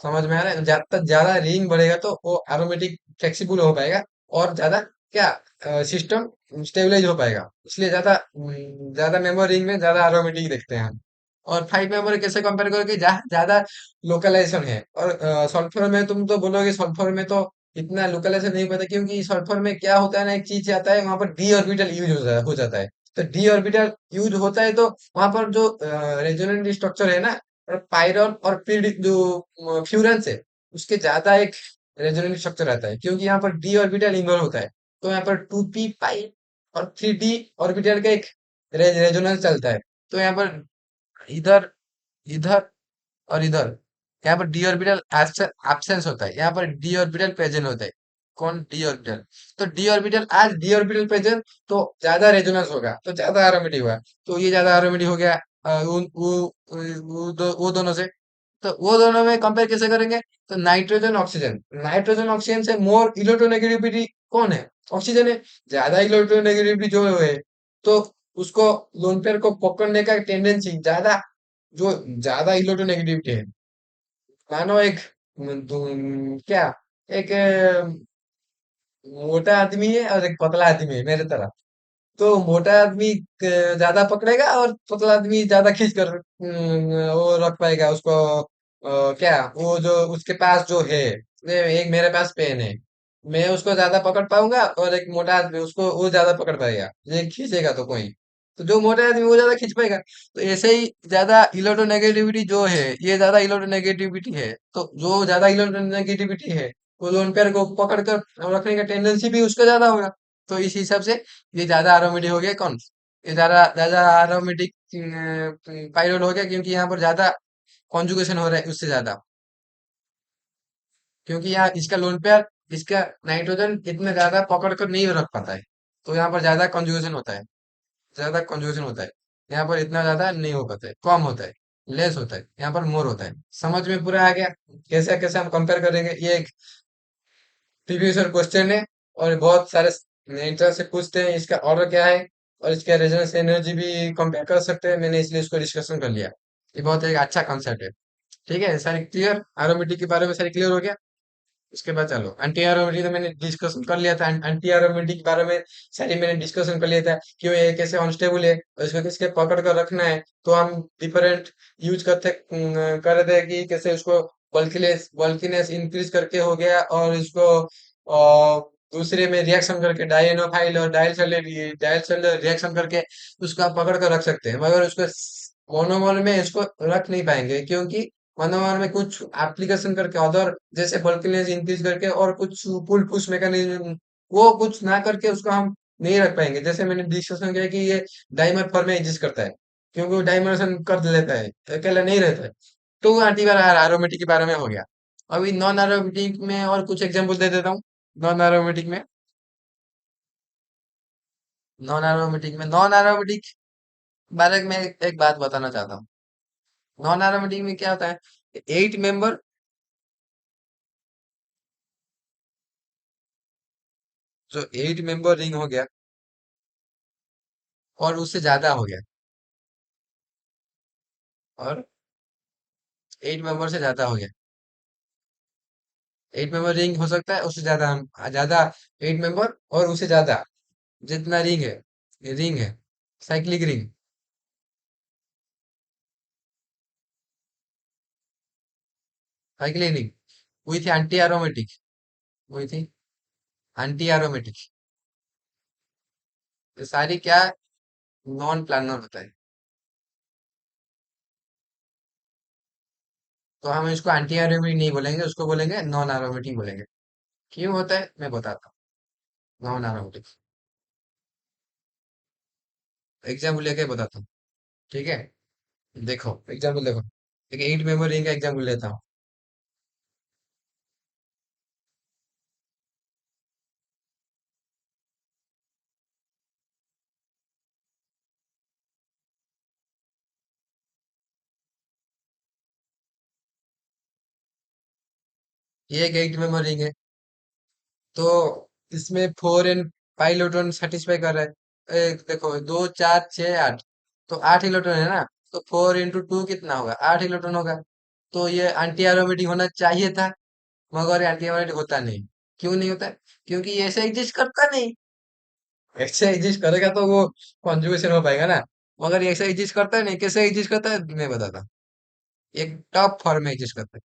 समझ में आ रहा है, ज्यादा रिंग बढ़ेगा तो वो एरोमेटिक फ्लेक्सिबल हो पाएगा, और ज्यादा क्या, सिस्टम स्टेबलाइज हो पाएगा, इसलिए ज्यादा मेंबर रिंग में ज्यादा एरोमेटिक देखते हैं हम। और 5 मेंबर कैसे कंपेयर करोगे, जहाँ ज्यादा लोकलाइजेशन है। और सल्फर में तुम तो बोलोगे, सल्फर में तो इतना लोकलाइजेशन नहीं पता, क्योंकि सल्फर में क्या होता है ना, एक चीज आता है वहां पर डी ऑर्बिटल यूज हो जाता है। तो डी ऑर्बिटल यूज होता है तो वहां पर जो रेजोनेंट स्ट्रक्चर है ना, और पायरल और पीरियड जो फ्यूरेंस है, उसके ज्यादा एक रेजोनेंट स्ट्रक्चर रहता है, क्योंकि यहाँ पर डी ऑर्बिटल इन्वॉल्व होता है। तो यहाँ पर 2p पाई और 3d ऑर्बिटल का एक रेजोनेंस चलता है। तो यहाँ पर इधर, इधर और इधर, यहाँ पर डी ऑर्बिटल एब्सेंस होता है, यहाँ पर डी ऑर्बिटल प्रेजेंट होता है। कौन, डी ऑर्बिटल। तो डी ऑर्बिटल, आज डी ऑर्बिटल प्रेजेंट, तो ज्यादा रेजोनेंस होगा, तो ज्यादा एरोमेटिक होगा। तो ये ज्यादा एरोमेटिक हो गया वो दोनों से। तो वो दोनों में कंपेयर कैसे करेंगे, तो नाइट्रोजन ऑक्सीजन, नाइट्रोजन ऑक्सीजन से मोर इलेक्ट्रोनेगेटिविटी कौन है, ऑक्सीजन है। ज्यादा इलेक्ट्रोनेगेटिविटी जो है, तो उसको लोन पेयर को पकड़ने का टेंडेंसी ज्यादा, जो ज्यादा इलेक्ट्रोनेगेटिविटी है। मानो एक क्या, एक मोटा आदमी है और एक पतला आदमी है मेरे तरह। तो मोटा आदमी ज्यादा पकड़ेगा और पतला आदमी ज्यादा खींच कर वो रख पाएगा उसको। क्या वो जो उसके पास जो है, एक मेरे पास पेन है, मैं उसको ज्यादा पकड़ पाऊंगा, और एक मोटा आदमी उसको वो ज्यादा पकड़ पाएगा, ये खींचेगा तो कोई, तो जो मोटा आदमी वो ज्यादा खींच पाएगा। तो ऐसे ही ज्यादा इलेक्ट्रोनेगेटिविटी जो है, ये ज्यादा इलेक्ट्रोनेगेटिविटी है, तो जो ज्यादा इलेक्ट्रोनेगेटिविटी है, वो लोन पेयर को पकड़ कर रखने का टेंडेंसी भी उसका ज्यादा होगा। तो इस हिसाब से ये ज्यादा एरोमेटिक हो गया कौन, ये ज्यादा ज्यादा एरोमेटिक पाइरोल हो गया, क्योंकि यहाँ पर ज्यादा कॉन्जुगेशन हो रहा है उससे ज्यादा। क्योंकि यहाँ इसका लोन पेयर, इसका नाइट्रोजन इतना ज्यादा पकड़ कर नहीं रख पाता है, तो यहाँ पर ज्यादा कॉन्जुगेशन होता है, ज्यादा कॉन्जुगेशन होता है। यहाँ पर इतना ज्यादा नहीं हो पाता है, कम होता है, लेस होता है, यहाँ पर मोर होता है। समझ में पूरा आ गया, कैसे कैसे हम कंपेयर करेंगे। ये एक प्रीवियस ईयर क्वेश्चन है, और बहुत सारे इंटर से पूछते हैं इसका ऑर्डर क्या है, और इसका रेजोनेंस एनर्जी भी कंपेयर कर सकते हैं, मैंने इसलिए इसको डिस्कशन कर लिया। ये बहुत एक अच्छा कॉन्सेप्ट है। ठीक है, सारी क्लियर, एरोमेटिक के बारे में सारी क्लियर हो गया। उसके बाद चलो, एंटी एरोमेटिक तो मैंने डिस्कशन कर लिया था, एंटी एरोमेटिक के बारे में सारी मैंने डिस्कशन कर लिया था, क्यों ये कैसे अनस्टेबल है और इसको किसके पकड़ कर रखना है। तो हम डिफरेंट यूज कर रहे थे कि कैसे उसको बल्कीनेस बल्कीनेस इंक्रीज करके हो गया, और इसको दूसरे में रिएक्शन करके डाइनोफाइल और डायल सेलुलर रिएक्शन करके उसको आप पकड़ कर रख सकते हैं, मगर उसको मोनोमर में इसको रख नहीं पाएंगे, क्योंकि मनोमर में कुछ एप्लीकेशन करके अदर, जैसे बल्कनेस इंक्रीज करके और कुछ पुल पुश मैकेनिज्म, वो कुछ ना करके उसको हम नहीं रख पाएंगे। जैसे मैंने डिस्कशन किया कि ये डाइमर फॉर्म में एग्जिस्ट करता है, क्योंकि वो डाइमरेशन कर लेता है, अकेला नहीं रहता है। तो एंटीबार एरोमेटिक के बारे में हो गया। अभी नॉन एरोमेटिक में और कुछ एग्जांपल दे देता हूँ। नॉन एरोमेटिक में, नॉन एरोमेटिक बारे में एक बात बताना चाहता हूँ। नॉन एरोमेटिक में क्या होता है, 8 मेंबर, जो 8 मेंबर रिंग हो गया और उससे ज्यादा हो गया, और 8 मेंबर से ज्यादा हो गया। 8 मेंबर रिंग हो सकता है, उससे ज्यादा हम ज्यादा 8 मेंबर और उससे ज्यादा जितना रिंग है, ये रिंग है, cyclic ring. Cyclic ring with anti aromatic, with anti aromatic. ये सारी क्या नॉन प्लानर होता है। तो हम इसको एंटी एरोमेटिक नहीं बोलेंगे, उसको बोलेंगे नॉन एरोमेटिक बोलेंगे। क्यों होता है मैं बताता हूँ। नॉन एरोमेटिक एग्जाम्पल लेके बताता हूँ। ठीक है, देखो एग्जाम्पल देखो। एक 8 मेंबर रिंग का एग्जाम्पल लेता हूँ। ये एक 8 मेंबर रिंग है। तो इसमें 4 एन पाई इलेक्ट्रॉन सेटिस्फाई कर रहा है। देखो 2 4 6 8, तो 8 इलेक्ट्रॉन है ना। तो 4 × 2 कितना होगा, 8 इलेक्ट्रॉन होगा। तो ये एंटी एरोमेटिक होना चाहिए था, मगर एंटी एरोमेटिक होता नहीं। क्यों नहीं होता है? क्योंकि ये ऐसे एग्जिस्ट करता नहीं। ऐसे एग्जिस्ट करेगा तो वो कॉन्जुगेशन हो पाएगा ना। मगर ये ऐसे एग्जिस्ट करता है नहीं। कैसे एग्जिस्ट करता है मैं बताता। एक टॉप फॉर्म में एग्जिस्ट करता है।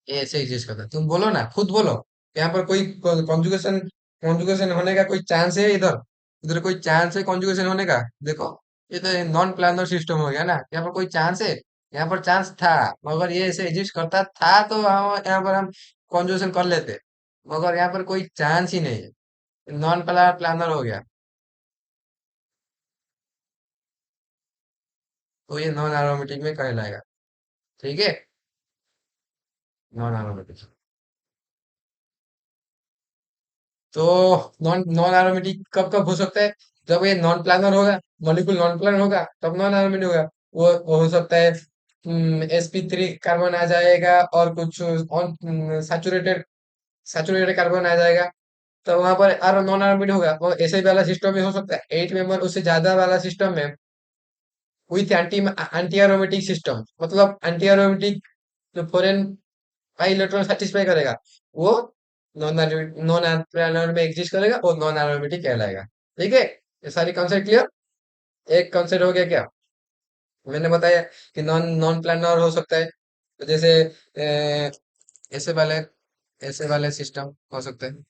ये ऐसे एग्जिस्ट करता है, तुम बोलो ना, खुद बोलो। यहाँ पर कोई कॉन्जुगेशन कॉन्जुगेशन होने का कोई चांस है इधर? इधर कोई चांस है कॉन्जुगेशन होने का? देखो, ये तो नॉन प्लानर सिस्टम हो गया ना। यहाँ पर कोई चांस है? यहाँ पर चांस था, मगर ये ऐसे एग्जिस्ट करता था तो हम यहाँ पर हम कॉन्जुगेशन कर लेते। मगर यहाँ पर कोई चांस ही नहीं है, नॉन प्लानर हो गया। तो ये नॉन एरोमेटिक में कहलाएगा। ठीक है, नॉन एरोमेटिक। तो नॉन नॉन एरोमेटिक कब कब हो सकता है? जब ये नॉन प्लानर होगा, मॉलिक्यूल नॉन प्लानर होगा, तब नॉन एरोमेटिक होगा। वो हो सकता है sp3 कार्बन आ जाएगा और कुछ ऑन सैचुरेटेड सैचुरेटेड कार्बन आ जाएगा। तो वहां पर और नॉन एरोमेटिक होगा। वो ऐसे वाला सिस्टम में हो सकता है 8 मेंबर उससे ज्यादा वाला सिस्टम में with anti anti aromatic system. मतलब एंटी एरोमेटिक जो फॉरेन पाई इलेक्ट्रॉन सेटिस्फाई करेगा, वो नॉन नॉन प्लानर में एग्जिस्ट करेगा और नॉन एरोमेटिक कहलाएगा। ठीक है, ये सारी कॉन्सेप्ट क्लियर? एक कॉन्सेप्ट हो गया क्या? मैंने बताया कि नॉन नॉन प्लानर हो सकता है। तो जैसे ऐसे वाले ऐसे वाले सिस्टम हो सकते हैं।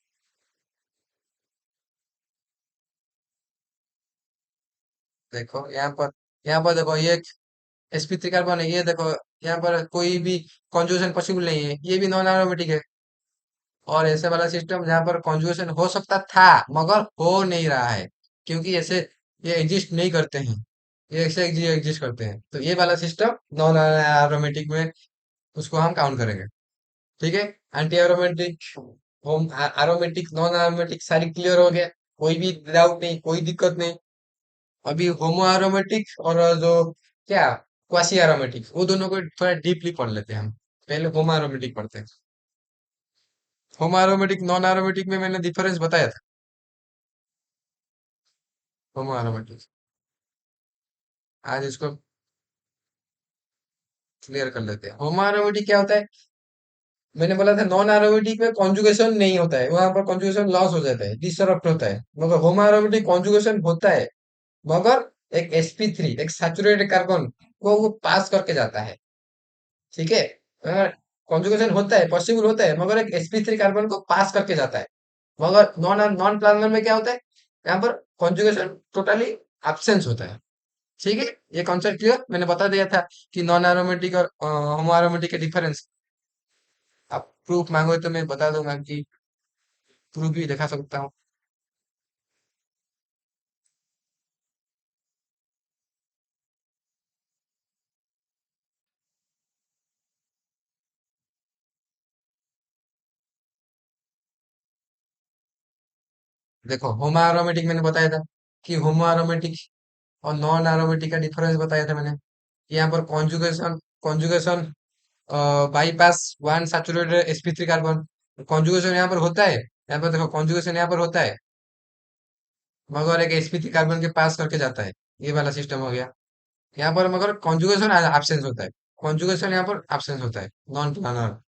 देखो यहाँ पर देखो, ये sp3 कार्बन है, ये देखो। यहाँ पर कोई भी कॉन्जुगेशन पॉसिबल नहीं है, ये भी नॉन एरोमेटिक है। और ऐसे वाला सिस्टम जहाँ पर कॉन्जुगेशन हो सकता था मगर हो नहीं रहा है, क्योंकि ऐसे ये एग्जिस्ट नहीं करते हैं। ये ऐसे एग्जिस्ट करते हैं, तो ये वाला सिस्टम नॉन एरोमेटिक में उसको हम काउंट करेंगे। ठीक है, anti aromatic, home aromatic, non aromatic सारी क्लियर हो गया। कोई भी डाउट नहीं, कोई दिक्कत नहीं। अभी होमो एरोमेटिक और जो क्या क्वासी एरोमेटिक, वो दोनों को थोड़ा डीपली पढ़ लेते हैं हम। पहले होमो एरोमेटिक पढ़ते हैं। होमो एरोमेटिक नॉन एरोमेटिक में मैंने डिफरेंस बताया था। होमो एरोमेटिक, आज इसको क्लियर कर लेते हैं। होमो एरोमेटिक क्या होता है? मैंने बोला था नॉन एरोमेटिक में कॉन्जुगेशन नहीं होता है, वहां पर कॉन्जुगेशन लॉस हो जाता है, डिसरप्ट होता है। मगर होमो एरोमेटिक कॉन्जुगेशन होता है, मगर एक sp3 एक सैचुरेटेड कार्बन को वो पास करके जाता है। ठीक है, कॉन्जुगेशन होता है, पॉसिबल होता है, मगर एक sp3 कार्बन को पास करके जाता है। मगर नॉन नॉन प्लानर में क्या होता है? यहाँ पर कॉन्जुगेशन टोटली एब्सेंस होता है। ठीक है, ये कॉन्सेप्ट क्लियर? मैंने बता दिया था कि नॉन एरोमेटिक और होमो एरोमेटिक के डिफरेंस। आप प्रूफ मांगो तो मैं बता दूंगा कि प्रूफ भी दिखा सकता हूँ। देखो होमो एरोमेटिक मैंने बताया था कि होमो एरोमेटिक और नॉन एरोमेटिक का डिफरेंस बताया था मैंने। यहाँ पर conjugation conjugation bypass one saturated sp3 carbon. Conjugation यहाँ पर होता है, यहाँ पर देखो कॉन्जुगेशन यहाँ पर होता है, मगर एक sp3 कार्बन के पास करके जाता है। ये वाला सिस्टम हो गया। यहाँ पर मगर कॉन्जुगेशन एब्सेंस होता है। कॉन्जुगेशन यहाँ पर एब्सेंस होता है, नॉन प्लानर।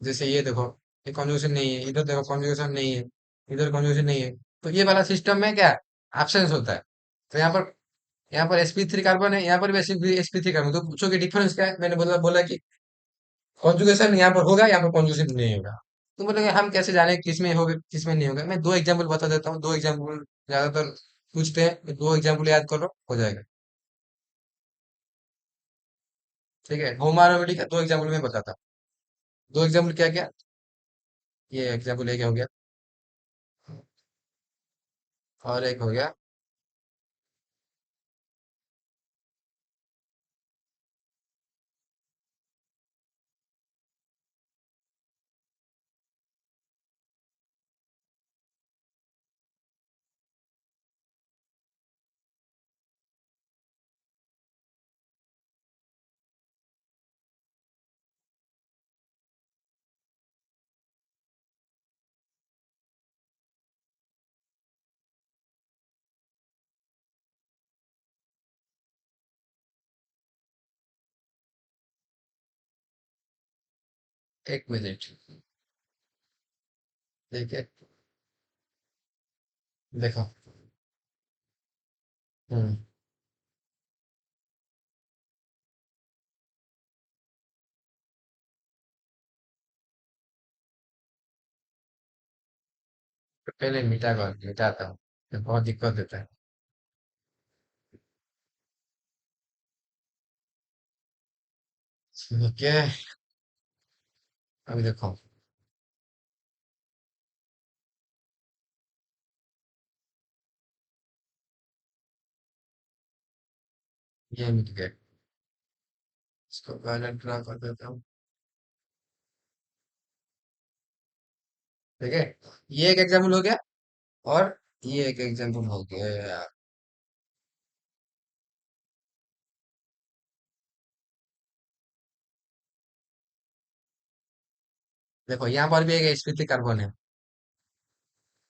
जैसे ये देखो, ये कॉन्जुगेशन नहीं है, इधर देखो कॉन्जुगेशन नहीं है, इधर कॉन्जुगेशन नहीं है। तो ये वाला सिस्टम में क्या एब्सेंस होता है। तो यहाँ पर sp3 कार्बन है, यहाँ पर भी sp3 कार्बन। तो पूछोगे डिफरेंस क्या है, मैंने बोला बोला कि कॉन्जुगेशन यहाँ पर होगा, यहाँ पर कॉन्जुगेशन नहीं होगा। तो बोलेंगे हम कैसे जाने किस में होगा किस में नहीं होगा। मैं दो एग्जांपल बता देता हूँ, दो एग्जांपल ज्यादातर पूछते हैं, दो एग्जांपल याद करो हो जाएगा। ठीक है, होम एरोमेटिक का दो एग्जांपल में बताता हूँ। दो एग्जांपल क्या क्या, ये एग्जांपल एक हो गया, और एक हो गया। एक मिनट, देखिए, देखो। हम्म तो पहले मिटाता हूँ, ये बहुत दिक्कत देता है। ओके, अभी देखो, ये मिट गया, इसको पहले ड्रा कर देता हूँ। ठीक है, ये एक एग्जाम्पल हो गया, और ये एक एग्जाम्पल हो गया। देखो यहाँ पर भी एक sp3 कार्बन है,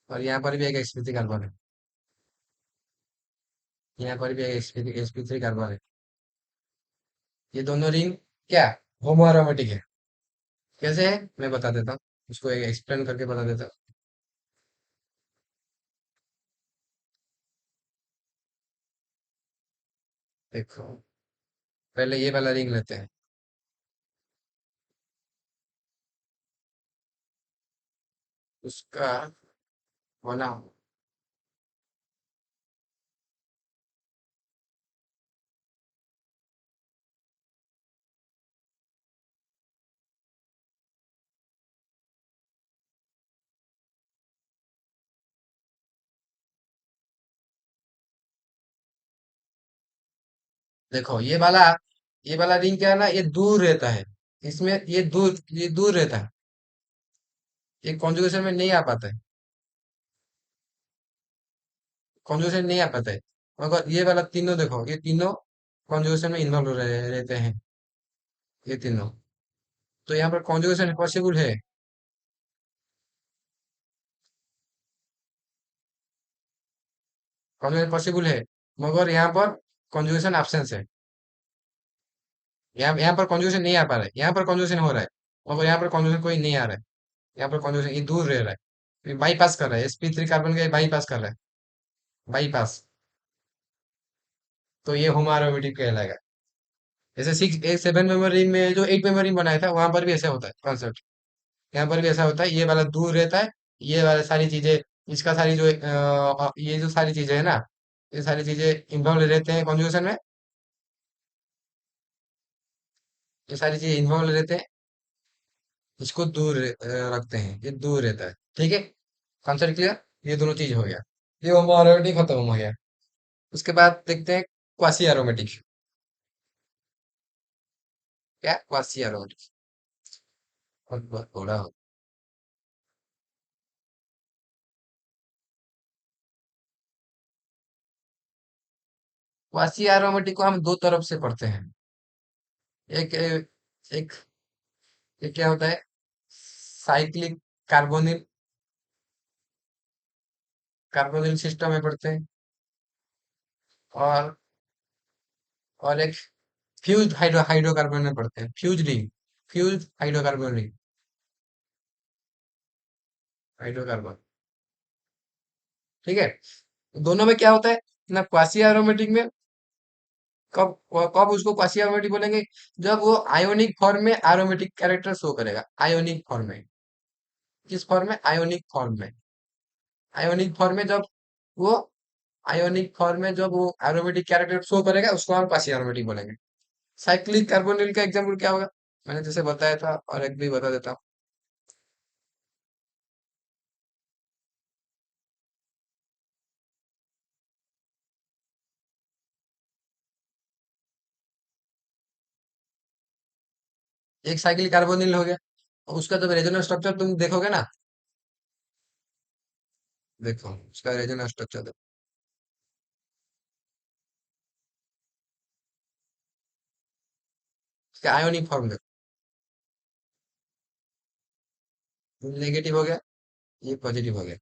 और यहाँ पर भी एक sp3 कार्बन है, यहाँ पर भी एक sp3 कार्बन है। ये दोनों रिंग क्या होमो एरोमेटिक है। कैसे है मैं बता देता हूँ, उसको एक एक्सप्लेन करके बता देता हूँ। देखो, पहले ये वाला रिंग लेते हैं, उसका होना। देखो ये वाला रिंग क्या है ना, ये दूर रहता है, इसमें ये दूर रहता है, ये कॉन्जुगेशन में नहीं आ पाता है, कॉन्जुगेशन नहीं आ पाता है। मगर ये वाला तीनों देखो, ये तीनों कॉन्जुगेशन में इन्वॉल्व रहते हैं, ये तीनों। तो यहाँ पर कॉन्जुगेशन पॉसिबल है, कॉन्जुगेशन पॉसिबल है, मगर यहाँ पर कॉन्जुगेशन एब्सेंस है। यहाँ पर कॉन्जुगेशन नहीं आ पा रहा है, यहाँ पर कॉन्जुगेशन हो रहा है, मगर यहाँ पर कॉन्जुगेशन कोई नहीं आ रहा है। यहाँ पर कॉन्जुगेशन ये दूर रह रहा है, ये बाईपास कर रहा है, sp3 कार्बन का बाईपास कर रहा है, बाईपास। तो ये होमो एरोमेटिक कहलाएगा। जैसे सिक्स सेवन मेंबर रिंग में जो एट मेंबर रिंग बनाया था, वहां पर भी ऐसा होता है कॉन्सेप्ट। यहाँ पर भी ऐसा होता है, ये वाला दूर रहता है, ये वाला सारी चीजें, इसका सारी जो ये जो सारी चीजें है ना, ये सारी चीजें इन्वॉल्व रहते हैं कॉन्जुगेशन में, ये सारी चीजें इन्वॉल्व रहते हैं, इसको दूर रखते हैं, ये दूर रहता है। ठीक है, कॉन्सेप्ट क्लियर। ये दोनों चीज हो गया, ये होमो एरोमेटिक खत्म हो गया। उसके बाद देखते हैं क्वासी एरोमेटिक। क्या क्वासी एरोमेटिक, बहुत बहुत बड़ा हो। क्वासी एरोमेटिक को हम दो तरफ से पढ़ते हैं। एक एक एक क्या होता है, साइक्लिक कार्बोनिल, कार्बोनिल सिस्टम में पढ़ते हैं। और और एक फ्यूज हाइड्रोकार्बन में पढ़ते हैं, fuse ring, fuse hydrocarbon ring, hydrocarbon. ठीक है। दोनों में क्या होता है ना, क्वासी एरोमेटिक में कब कब उसको क्वासी एरोमेटिक बोलेंगे, जब वो आयोनिक फॉर्म में एरोमेटिक कैरेक्टर शो करेगा, आयोनिक फॉर्म में। किस फॉर्म में, आयोनिक फॉर्म में। आयोनिक फॉर्म में जब वो आयोनिक फॉर्म में जब वो एरोमेटिक कैरेक्टर शो करेगा, उसको हम क्वासी एरोमेटिक बोलेंगे। साइक्लिक कार्बोनिल का एग्जाम्पल क्या होगा, मैंने जैसे बताया था, और एक भी बता देता हूँ। एक साइक्लिक कार्बोनिल हो गया, उसका जब रेजोनेंस स्ट्रक्चर तुम देखोगे ना, देखो उसका रेजोनेंस स्ट्रक्चर, उसका आयोनिक फॉर्म देखो, नेगेटिव हो गया, ये पॉजिटिव हो गया।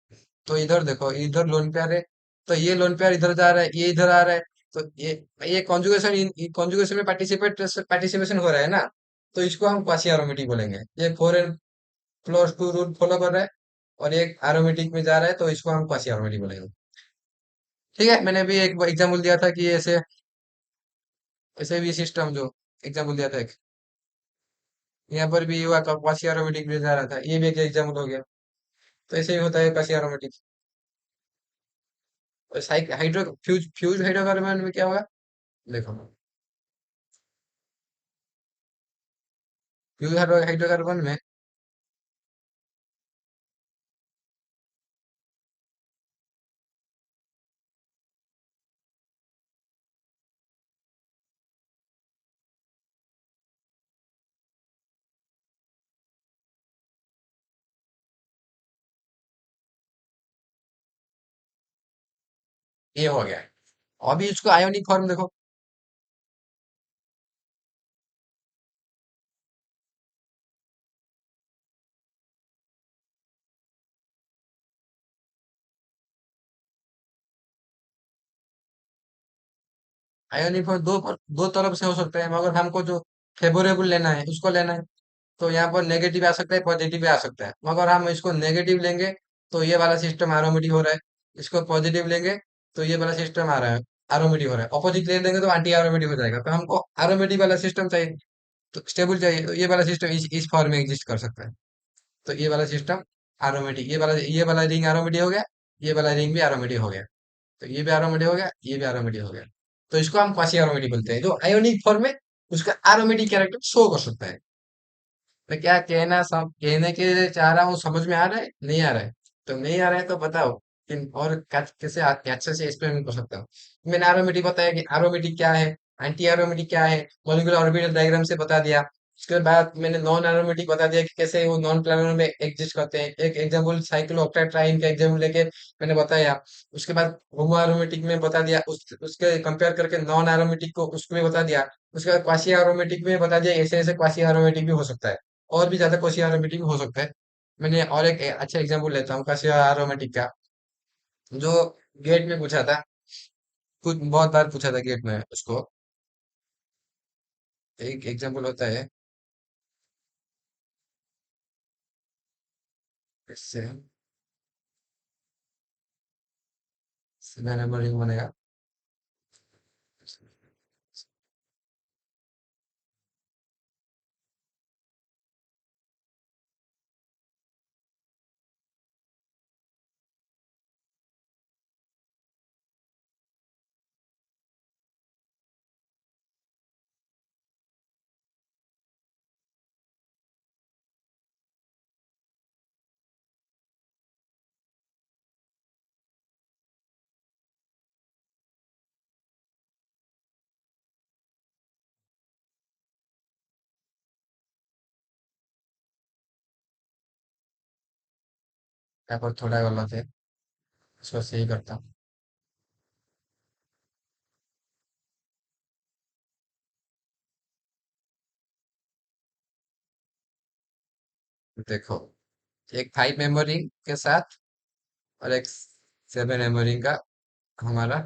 तो इधर देखो, इधर लोन पेयर है, तो ये लोन पेयर इधर जा रहा है, ये इधर आ रहा है। तो ये कॉन्जुगेशन, कॉन्जुगेशन में पार्टिसिपेशन हो रहा है ना, तो इसको हम क्वासी एरोमेटिक बोलेंगे। ये 4n+2 रूल फॉलो कर रहा है, और एक एरोमेटिक में जा रहा है, तो इसको हम क्वासी एरोमेटिक बोलेंगे। ठीक है, मैंने भी एक एग्जाम्पल दिया था कि ऐसे, ऐसे भी सिस्टम जो एग्जाम्पल दिया था एक, यहाँ पर भी युवा का क्वासी एरोमेटिक में जा रहा था, ये भी एक एग्जाम्पल हो गया। तो ऐसे ही होता है quasi aromatic. Hydro fuse fuse hydrocarbon में क्या होगा, देखो, फ्यूज हाइड्रोकार्बन में ये हो गया। अभी इसको आयोनिक फॉर्म देखो, आयोनिक फॉर्म दो तरफ से हो सकता है, मगर हमको जो फेवरेबल लेना है उसको लेना है। तो यहाँ पर नेगेटिव आ सकता है, पॉजिटिव भी आ सकता है, मगर हम इसको नेगेटिव लेंगे तो ये वाला सिस्टम एरोमेटिक हो रहा है। इसको पॉजिटिव लेंगे तो ये वाला सिस्टम आ रहा है, एरोमेटिक हो रहा है। ऑपोजिट ले लेंगे तो एंटी एरोमेटिक हो जाएगा। तो हमको एरोमेटिक वाला सिस्टम चाहिए, तो स्टेबल चाहिए, तो ये वाला सिस्टम इस फॉर्म में एग्जिस्ट कर सकता है। तो ये वाला सिस्टम एरोमेटिक, ये वाला रिंग एरोमेटिक हो गया, ये वाला रिंग भी एरोमेटिक हो गया। तो ये भी एरोमेटिक हो गया, ये भी एरोमेटिक हो गया। तो इसको हम क्वासी एरोमेटिक बोलते हैं, जो आयोनिक फॉर्म में उसका एरोमेटिक कैरेक्टर शो कर सकता है। मैं क्या कहने के चाह रहा हूँ, समझ में आ रहा है, नहीं आ रहा है? तो नहीं आ रहा है तो बताओ, और कैसे अच्छे से एक्सप्लेन कर सकता हूँ। मैंने एरोमेटिक बताया कि एरोमेटिक क्या है, एंटी एरोमेटिक क्या है, मॉलिक्यूलर ऑर्बिटल डायग्राम से बता दिया। उसके बाद मैंने नॉन एरोमेटिक बता दिया कि कैसे वो नॉन प्लानर में एग्जिस्ट करते हैं। एक एग्जाम्पल साइक्लोऑक्टेट्राइन का एग्जाम्पल लेके मैंने बताया। उसके बाद होमो एरोमेटिक में बता दिया, उसके कंपेयर करके नॉन एरोमेटिक को उसमें बता दिया। उसके बाद क्वासी एरोमेटिक में बता दिया, ऐसे ऐसे क्वासी एरोमेटिक भी हो सकता है, और भी ज्यादा क्वेश्चन एरोमेटिक हो सकता है। मैंने और एक अच्छा एग्जांपल लेता हूँ क्वेश्चन एरोमेटिक का, जो गेट में पूछा था, कुछ बहुत बार पूछा था गेट में उसको। एक एग्जांपल होता है, इससे नंबरिंग बनेगा। यहाँ पर थोड़ा गलत है, इसको सही करता हूँ। देखो, एक 5 मेमोरी के साथ और एक 7 मेमोरी का हमारा,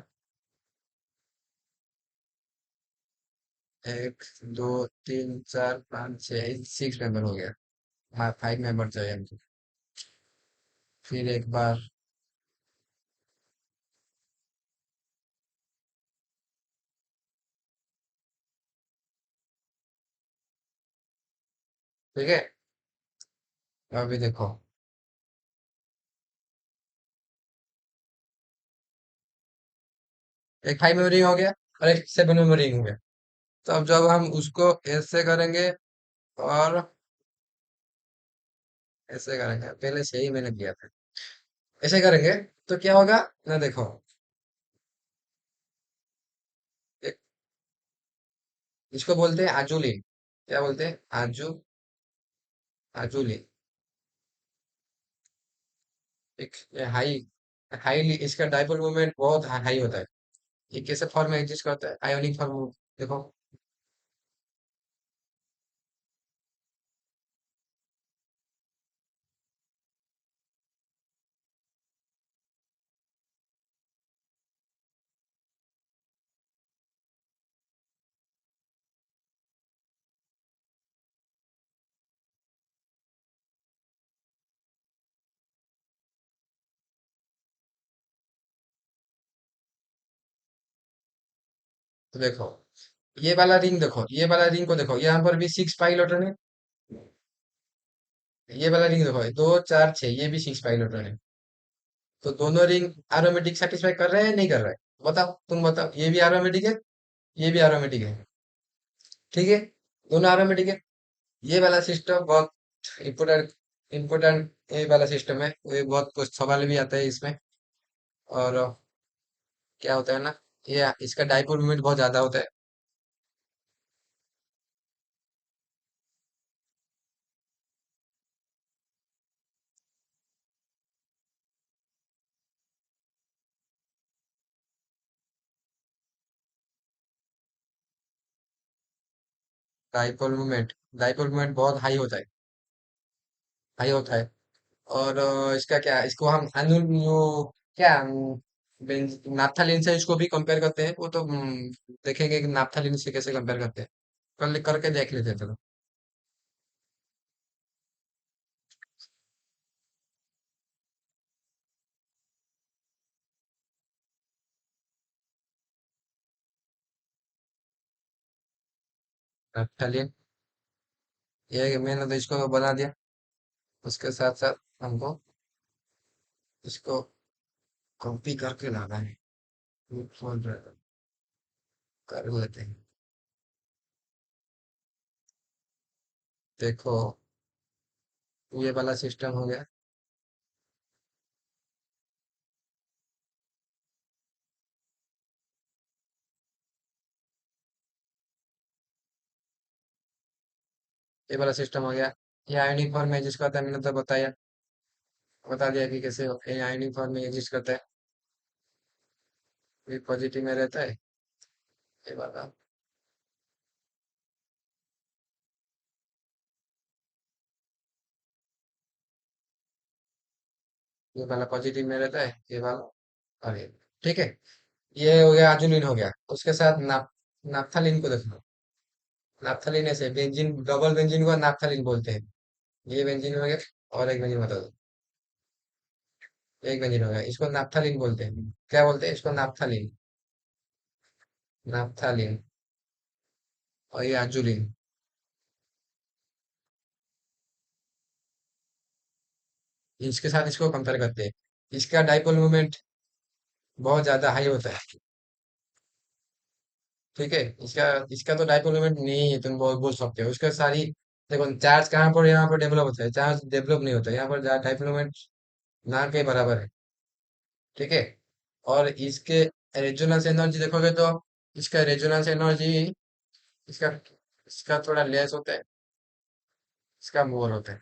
एक, दो, तीन, चार, पाँच, छः, 6 मेंबर हो गया। हाँ, 5 मेंबर चाहिए हमको। फिर एक बार, ठीक है। अभी देखो, एक 5 मेमोरी हो गया और एक 7 मेमोरी हो गया। तो अब जब हम उसको ऐसे करेंगे और ऐसे करेंगे, पहले से ही मैंने किया था, ऐसे करेंगे तो क्या होगा ना, देखो, एक, इसको बोलते हैं आजुली। क्या बोलते हैं? आजुली। एक हाई, हाईली इसका डाइपोल मूवमेंट बहुत हाई होता है। ये कैसे फॉर्म में एग्जिस्ट करता है? Ionic form. देखो, तो देखो, ये वाला रिंग देखो, ये वाला रिंग को देखो, यहाँ पर भी 6 पाइलोटन है। ये वाला रिंग देखो, दो, चार, छह, ये भी 6 पाइलोटन है। तो दोनों रिंग एरोमेटिक सेटिस्फाई कर रहे हैं, नहीं कर रहे हैं? बताओ, तुम बताओ, ये भी एरोमेटिक है, ये भी एरोमेटिक है। ठीक है, दोनों एरोमेटिक है। ये वाला सिस्टम बहुत इम्पोर्टेंट, इम्पोर्टेंट ये वाला सिस्टम है। ये बहुत कुछ सवाल भी आता है इसमें। और क्या होता है ना, ये इसका डाइपोल मोमेंट बहुत ज्यादा होता है। डाइपोल मोमेंट बहुत हाई होता है, हाई होता है। और इसका क्या, इसको हम अनु जो क्या नाप्थालीन से इसको भी कंपेयर करते हैं। वो तो देखेंगे कि नाप्थालीन से कैसे कंपेयर करते हैं। कल करके देख लेते हैं, चलो। नाप्थालीन, ये मैंने तो इसको बना दिया। उसके साथ साथ हमको इसको कॉपी करके लाना है। फोन कर लेते हैं। देखो, ये वाला सिस्टम हो गया। ये वाला सिस्टम हो गया। ये आयनिक फॉर्म में एग्जिस्ट करता है, मैंने तो बताया, बता दिया कि कैसे ये आयनिक फॉर्म में एग्जिस्ट करता है। ये पॉजिटिव में रहता है, ये वाला। ये वाला पॉजिटिव में रहता है, ये वाला। और ये, ठीक है। ये हो गया, आजुलिन हो गया। उसके साथ नाप्थालीन को देखो। नाप्थालीन ऐसे बेंजीन, डबल बेंजीन को नाप्थालीन बोलते हैं। ये बेंजीन हो गया, और एक बेंजीन बता दो। एक बेंजीन हो गया, इसको नाप्थालीन बोलते हैं। क्या बोलते हैं इसको? नाप्थालीन। नाप्थालीन। और ये आजुलिन। इसके साथ इसको कंपेयर करते हैं। इसका डाइपोल मोमेंट बहुत ज्यादा हाई होता है। ठीक है, इसका इसका तो डाइपोल मोमेंट नहीं है, तुम बोल सकते हो। उसका सारी, देखो, चार्ज कहाँ पर यहाँ पर डेवलप होता है? चार्ज डेवलप नहीं होता है यहाँ पर। डाइपोल मोमेंट ना के बराबर है। ठीक है। और इसके रेजोनेंस एनर्जी देखोगे तो इसका रेजोनेंस एनर्जी, इसका इसका थोड़ा लेस होता है, इसका मोर होता है।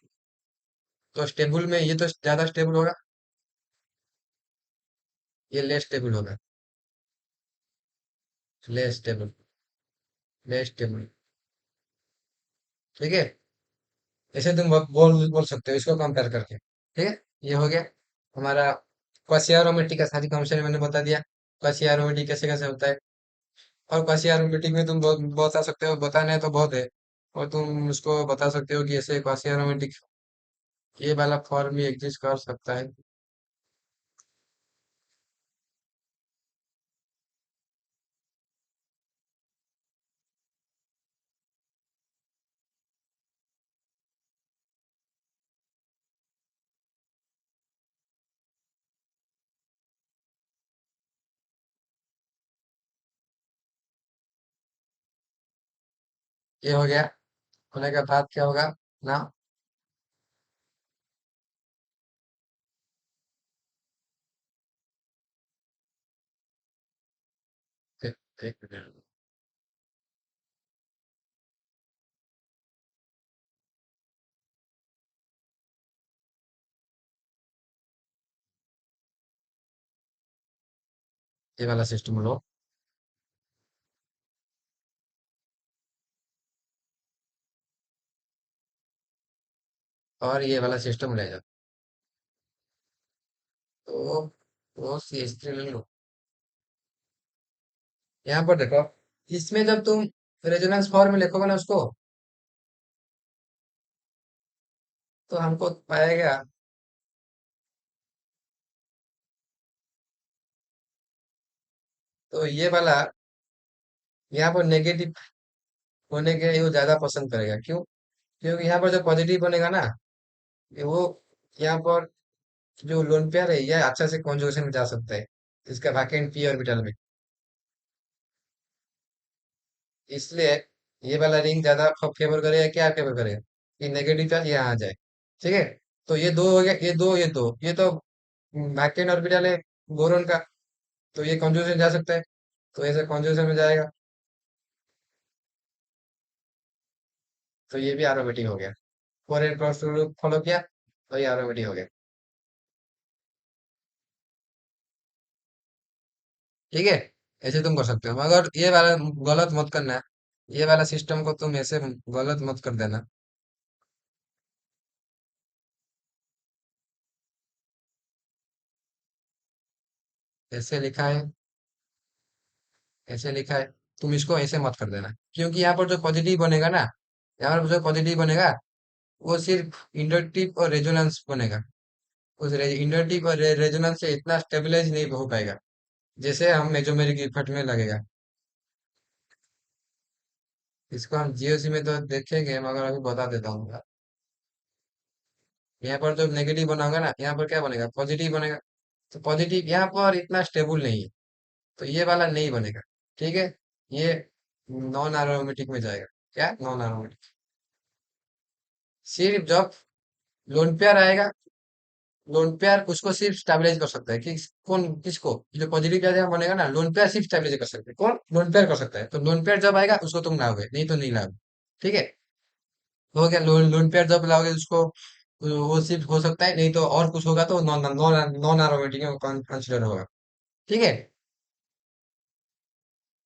तो स्टेबल में ये तो ज्यादा स्टेबल होगा, ये लेस स्टेबल होगा। Less stable, less stable. ठीक है। ऐसे तुम बोल बोल सकते हो इसको कंपेयर करके। ठीक है, ये हो गया हमारा क्वासियारोमेट्री का सारी कॉन्सेप्ट मैंने बता दिया। क्वासियारोमेट्री कैसे कैसे होता है, और क्वासियारोमेट्री में तुम बता सकते हो, बताना है तो बहुत है। और तुम उसको बता सकते हो कि ऐसे क्वासियारोमेट्रिक ये वाला फॉर्म भी एग्जिस्ट कर सकता है। ये हो गया, होने के बाद क्या होगा ना। एक, एक मिनट। ये वाला सिस्टम लो, और ये वाला सिस्टम ले जाओ। तो सी एच थ्री ले लो। यहाँ पर देखो, इसमें जब तुम रेजोनेंस फॉर्म में लिखोगे ना उसको, तो हमको पाएगा। तो ये वाला यहाँ पर नेगेटिव होने के लिए वो ज्यादा पसंद करेगा, क्यों? क्योंकि यहाँ पर जो पॉजिटिव बनेगा ना, ये वो यहाँ पर जो लोन पेयर है ये अच्छा से कॉन्जुगेशन में जा सकता है इसका वैकेंट पी ऑर्बिटल में। इसलिए ये वाला रिंग ज्यादा फेवर करेगा, क्या फेवर करेगा कि नेगेटिव चार्ज यहाँ आ जाए। ठीक है, तो ये दो हो गया, ये तो वैकेंट ऑर्बिटल है बोरोन का, तो ये कॉन्जुगेशन जा सकता है, तो ऐसे कॉन्जुगेशन में जाएगा। तो ये भी एरोमेटिक हो गया। Four N cross rule follow किया, तो ये एरोमेटिक हो गया। ठीक है, ऐसे तुम कर सकते हो, मगर ये वाला गलत मत करना है। ये वाला सिस्टम को तुम ऐसे गलत मत कर देना। ऐसे लिखा है, ऐसे लिखा है, तुम इसको ऐसे मत कर देना, क्योंकि यहाँ पर जो पॉजिटिव बनेगा ना, यहाँ पर जो पॉजिटिव बनेगा वो सिर्फ इंडक्टिव और रेजोनेंस बनेगा। उस इंडक्टिव और रेजोनेंस से इतना स्टेबलाइज नहीं हो पाएगा जैसे हम मेसोमेरिक इफेक्ट में लगेगा। इसको हम जीओसी में तो देखेंगे, मगर अभी बता देता हूँ। यहाँ पर जो नेगेटिव बनाऊंगा ना, यहाँ पर क्या बनेगा, पॉजिटिव बनेगा। तो पॉजिटिव यहाँ पर इतना स्टेबल नहीं है, तो ये वाला नहीं बनेगा। ठीक है, ये नॉन एरोमेटिक में जाएगा। क्या नॉन एरोमेटिक? सिर्फ जब लोन पेयर आएगा, लोन पेयर उसको सिर्फ स्टेबलाइज कर सकता है कि कौन किसको, जो पॉजिटिव चार्ज यहाँ बनेगा ना, लोन पेयर सिर्फ स्टेबलाइज कर सकते हैं। कौन? लोन पेयर कर सकता है। तो लोन पेयर जब आएगा उसको तुम लाओगे, नहीं तो नहीं लाओगे। ठीक है, तो हो गया। लोन लोन पेयर जब लाओगे उसको, वो सिर्फ हो सकता है, नहीं तो और कुछ होगा तो नॉन नॉन नॉन एरोमेटिक में कंसिडर होगा। ठीक है,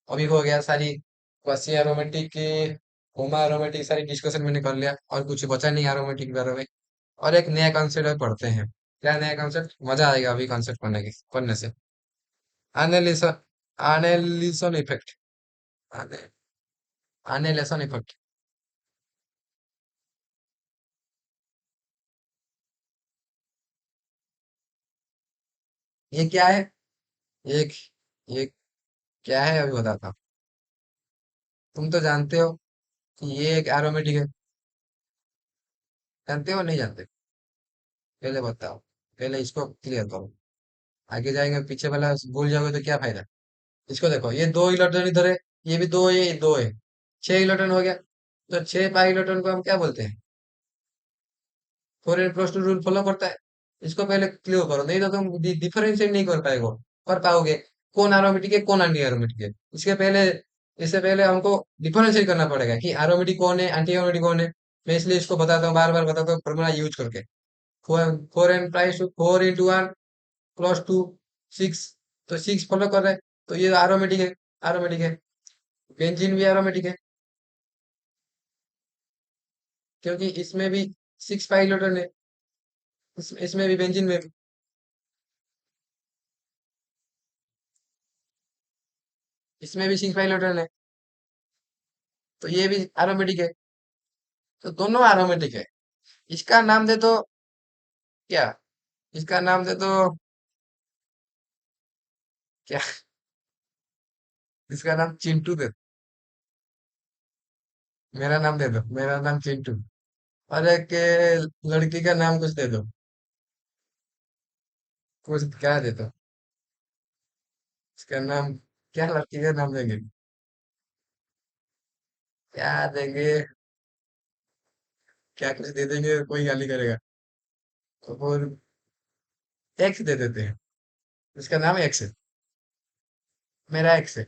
अभी हो गया सारी क्वासी एरोमेटिक की, होमा एरोमेटिक सारी डिस्कशन मैंने कर लिया, और कुछ बचा नहीं एरोमेटिक के बारे में। और एक नया कॉन्सेप्ट पढ़ते हैं। क्या नया कॉन्सेप्ट? मजा आएगा अभी कॉन्सेप्ट पढ़ने से। एनालिसन, एनालिसन इफेक्ट, एनालिसन इफेक्ट। ये क्या है? एक, ये क्या है अभी बताता हूँ। तुम तो जानते हो कि ये एक एरोमेटिक है। जानते हो नहीं जानते? पहले बताओ, पहले इसको क्लियर करो। आगे जाएंगे पीछे वाला भूल जाओगे तो क्या फायदा। इसको देखो, ये दो इलेक्ट्रॉन इधर है, ये भी दो है, ये दो है, छह इलेक्ट्रॉन हो गया। तो छह पाई इलेक्ट्रॉन को हम क्या बोलते हैं? Four N plus two rule follow करता है। इसको पहले क्लियर करो, नहीं तो तुम डिफरेंशिएट नहीं कर पाओगे कौन एरोमेटिक है कौन एंटी एरोमेटिक है। इससे पहले हमको डिफरेंशिएट करना पड़ेगा कि एरोमेटिक कौन है एंटी एरोमेटिक कौन है। मैं इसलिए इसको बताता हूँ, बार बार बताता हूँ फॉर्मूला यूज करके। Four N plus two four into one plus two, six. तो सिक्स फॉलो कर रहे हैं, तो ये एरोमेटिक है, एरोमेटिक है। बेंजीन भी एरोमेटिक है। क्योंकि इसमें भी 6 पाइलोटन है, इसमें भी बेंजीन में भी। इसमें भी 6 पाइलोटन है, तो ये भी एरोमेटिक है। तो दोनों एरोमेटिक है। इसका नाम दे तो क्या, इसका नाम दे तो क्या, इसका नाम चिंटू दे। मेरा नाम दे दो, मेरा नाम चिंटू। और एक लड़की का नाम कुछ दे दो, कुछ क्या दे दो। इसका नाम क्या, लड़की का नाम देंगे, क्या देंगे, क्या कुछ दे देंगे कोई गाली करेगा। और एक्स दे देते हैं, इसका नाम एक्स है। मेरा एक्स है,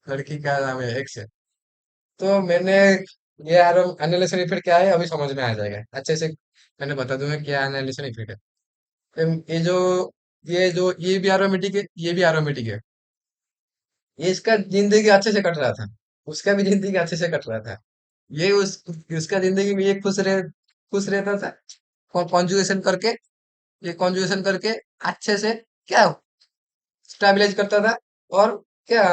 लड़की का नाम है एक्स है। तो मैंने ये एनालिसिस इफेक्ट क्या है अभी समझ में आ जाएगा अच्छे से। मैंने बता दूंगा क्या एनालिसिस इफेक्ट है। ये भी एरोमेटिक है, ये भी एरोमेटिक है। ये इसका जिंदगी अच्छे से कट रहा था, उसका भी जिंदगी अच्छे से कट रहा था। ये उसका जिंदगी में ये खुश रहता था। कॉन्जुगेशन करके, ये कॉन्जुगेशन करके अच्छे से क्या स्टेबलाइज करता था। और क्या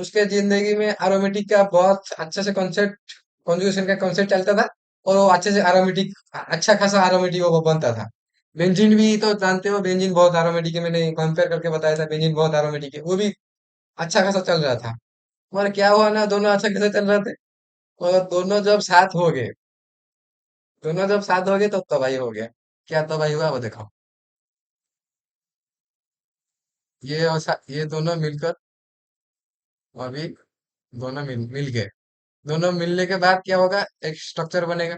उसके जिंदगी में एरोमेटिक का बहुत अच्छे से कॉन्सेप्ट, कॉन्जुगेशन का कॉन्सेप्ट चलता था। और वो अच्छे से एरोमेटिक, अच्छा खासा एरोमेटिक वो बनता था। बेंजीन भी तो जानते हो, बेंजीन बहुत एरोमेटिक है, मैंने कंपेयर करके बताया था, बेंजीन बहुत एरोमेटिक है, वो भी अच्छा खासा चल रहा था। और क्या हुआ ना, दोनों अच्छा खासा चल रहे थे। और दोनों जब साथ हो गए तो तबाही हो गया। क्या तबाही हुआ वो देखो। ये दोनों मिलकर, अभी दोनों मिल गए। दोनों मिलने के बाद क्या होगा, एक स्ट्रक्चर बनेगा।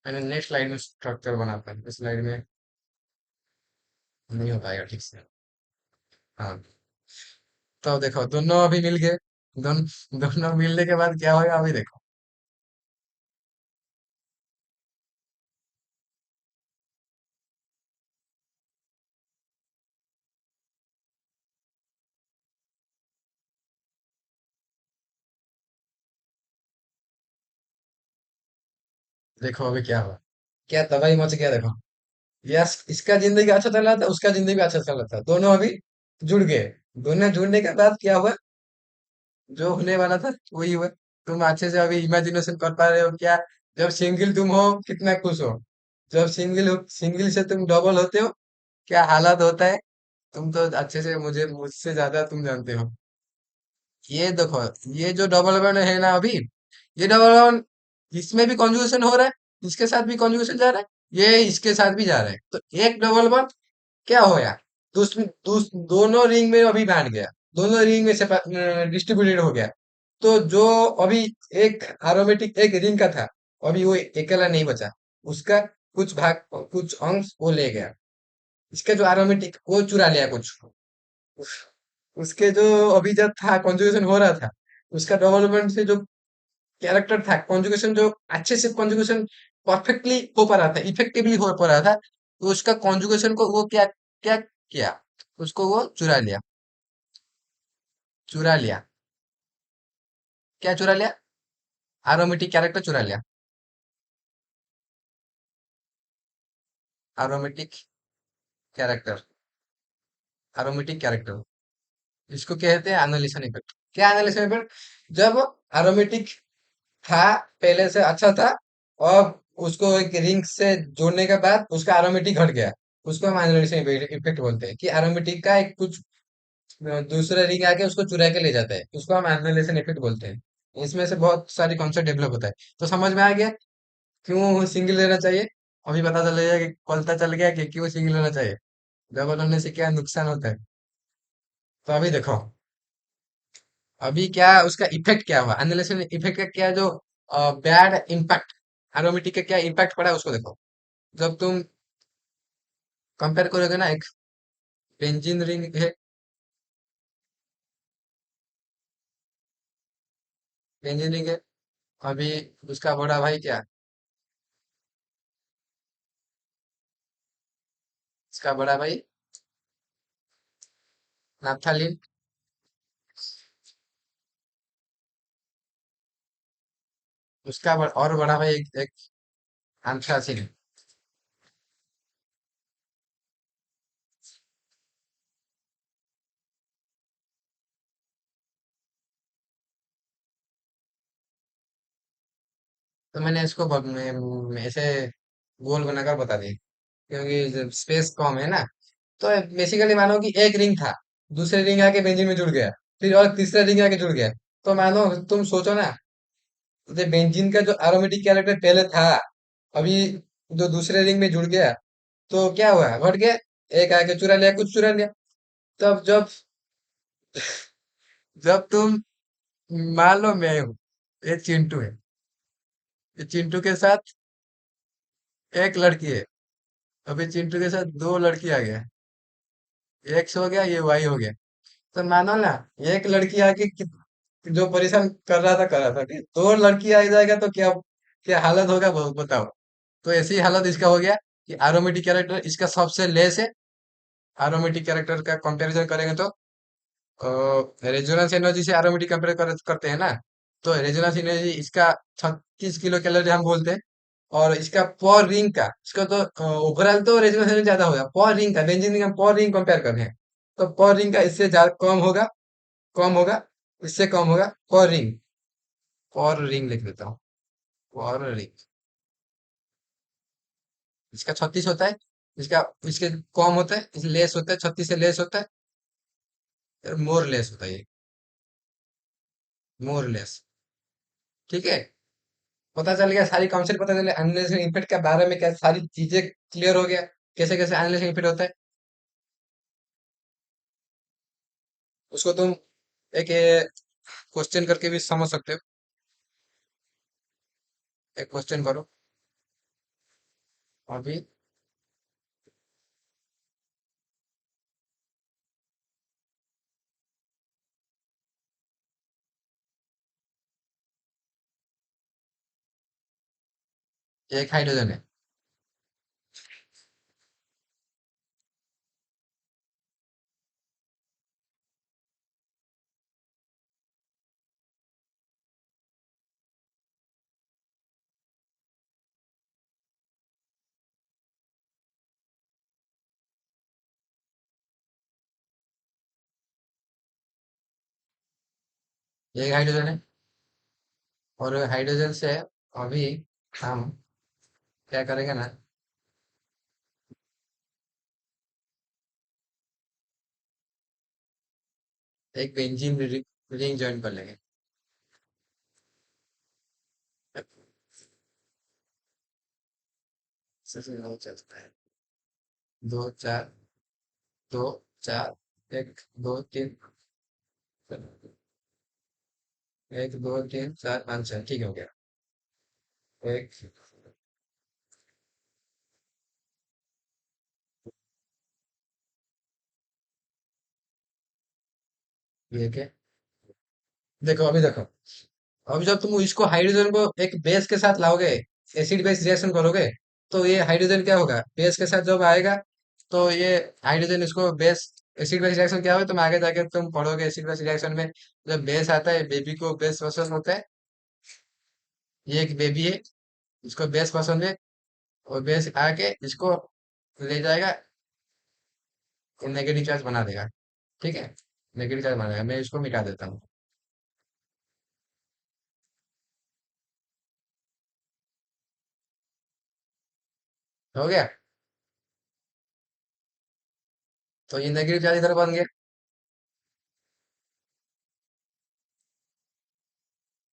मैंने नेक्स्ट स्लाइड में स्ट्रक्चर बनाता है, इस स्लाइड में नहीं हो पाएगा ठीक से। हाँ, तो देखो दोनों अभी मिल गए। दोनों मिलने के बाद क्या होगा अभी देखो। देखो अभी क्या हुआ, क्या तबाही मच गया देखो। यस, इसका जिंदगी अच्छा चल रहा था, उसका जिंदगी भी अच्छा चल रहा था, दोनों अभी जुड़ गए। दोनों जुड़ने के बाद क्या हुआ, जो होने वाला था वही हुआ। तुम अच्छे से अभी इमेजिनेशन कर पा रहे हो क्या। जब सिंगल तुम हो कितना खुश हो, जब सिंगल से तुम डबल होते हो क्या हालत होता है। तुम तो अच्छे से मुझसे ज्यादा तुम जानते हो। ये देखो, ये जो डबल वन है ना अभी, ये डबल वन, इसमें भी कॉन्जुगेशन हो रहा है, इसके साथ भी कॉन्जुगेशन जा रहा है, ये इसके साथ भी जा रहा है, तो एक डबल वन क्या होया, दोनों रिंग में अभी बैठ गया, दोनों रिंग में से डिस्ट्रीब्यूटेड हो गया। तो जो अभी एक एरोमेटिक एक रिंग का था, अभी वो अकेला नहीं बचा, उसका कुछ भाग, कुछ अंश वो ले गया। इसका जो एरोमेटिक वो चुरा लिया कुछ, उसके जो अभी जब था कॉन्जुगेशन हो रहा था, उसका डेवलपमेंट से जो कैरेक्टर था, कॉन्जुगेशन जो अच्छे से कॉन्जुगेशन परफेक्टली हो पा रहा था, इफेक्टिवली हो पा रहा था, तो उसका कॉन्जुगेशन को वो क्या क्या किया, उसको वो चुरा लिया। चुरा लिया, क्या चुरा लिया, एरोमेटिक कैरेक्टर चुरा लिया। एरोमेटिक कैरेक्टर, एरोमेटिक कैरेक्टर, इसको कहते हैं एनालिसन इफेक्ट। क्या एनालिसन इफेक्ट, जब एरोमेटिक था, पहले से अच्छा था, और उसको एक रिंग से जोड़ने के बाद उसका एरोमेटिक घट गया, उसको हम एनालिसिस इफेक्ट बोलते हैं। कि एरोमेटिक का एक कुछ दूसरा रिंग आके उसको चुरा के ले जाता है, उसको हम एनालिसिस इफेक्ट बोलते हैं। इसमें से बहुत सारी कॉन्सेप्ट डेवलप होता है। तो समझ में आ गया क्यों सिंगल लेना चाहिए। अभी पता चल गया कि क्यों सिंगल लेना चाहिए, डबल होने से क्या नुकसान होता है। तो अभी देखो, अभी क्या उसका इफेक्ट क्या हुआ, एनालिसिस इफेक्ट का क्या जो बैड इम्पैक्ट, एरोमेटिक का क्या इम्पैक्ट पड़ा है उसको देखो। जब तुम कंपेयर करोगे ना, एक बेंजीन रिंग है, बेंजीन रिंग है, अभी उसका बड़ा भाई क्या, उसका बड़ा भाई नाफ्थालीन, उसका और बड़ा भाई एक एक एंथ्रासिन। तो मैंने इसको ऐसे गोल बनाकर बता दी, क्योंकि स्पेस कम है ना। तो बेसिकली मानो कि एक रिंग था, दूसरे रिंग आके बेंजीन में जुड़ गया, फिर और तीसरा रिंग आके जुड़ गया। तो मानो तुम सोचो ना, तो बेंजीन का जो एरोमेटिक कैरेक्टर पहले था, अभी जो दूसरे रिंग में जुड़ गया, तो क्या हुआ, घट गया। एक आके चुरा लिया, कुछ चुरा लिया। तब जब जब तुम, मान लो मैं हूँ, ये चिंटू है, ये चिंटू के साथ एक लड़की है, अभी चिंटू के साथ दो लड़की आ गया, एक्स हो गया, ये वाई हो गया। तो मानो ना, एक लड़की आके जो परेशान कर रहा था, ठीक, दो लड़की आ जाएगा तो क्या क्या हालत होगा, बताओ। तो ऐसी हालत इसका हो गया कि एरोमेटिक कैरेक्टर इसका सबसे लेस है। एरोमेटिक कैरेक्टर का कंपैरिजन करेंगे तो रेजोनेंस एनर्जी से एरोमेटिक कंपेयर करते हैं ना, तो रेजोनेंस एनर्जी इसका 36 किलो कैलोरी हम बोलते हैं। और इसका पर रिंग का, इसका तो ओवरऑल तो रेजोनेंस एनर्जी ज्यादा होगा, पर रिंग का, बेंजीन का पर रिंग कंपेयर कर रहे हैं, तो पर रिंग का इससे ज्यादा कम होगा, कम होगा, इससे कम होगा पर रिंग। पर रिंग लिख देता हूँ, पर रिंग। इसका 36 होता है, इसका, इसके कम होता है, इस लेस होता है, 36 से लेस होता है, मोर लेस होता है ये, मोर लेस। ठीक है, पता चल गया, सारी कॉन्सेप्ट पता चले, एनालिसिस इफेक्ट के बारे में क्या सारी चीजें क्लियर हो गया, कैसे कैसे एनालिसिस इफेक्ट होता है। उसको तुम एक क्वेश्चन करके भी समझ सकते हो। एक क्वेश्चन करो अभी। एक हाइड्रोजन है। एक हाइड्रोजन है, और हाइड्रोजन से अभी हम क्या करेंगे ना, एक बेंजीन रिंग ज्वाइन कर लेंगे। सबसे ज्यादा चलता है, दो चार, दो चार, एक दो तीन, एक दो तीन चार पाँच छह, ठीक हो गया। एक, ये क्या, देखो अभी देखो, अभी जब तुम इसको हाइड्रोजन को एक बेस के साथ लाओगे, एसिड बेस रिएक्शन करोगे, तो ये हाइड्रोजन क्या होगा, बेस के साथ जब आएगा, तो ये हाइड्रोजन इसको बेस, एसिड बेस रिएक्शन क्या होगा, तुम आगे जाके तुम पढ़ोगे एसिड बेस रिएक्शन में। जब बेस आता है, बेबी को बेस पसंद होता है, ये एक बेबी है, इसको बेस पसंद है, और बेस आके इसको ले जाएगा, नेगेटिव चार्ज बना देगा। ठीक है, नेगेटिव चार्ज बना देगा, मैं इसको मिटा देता हूँ। हो गया, तो ये नेगेटिव चार्ज इधर बन गया,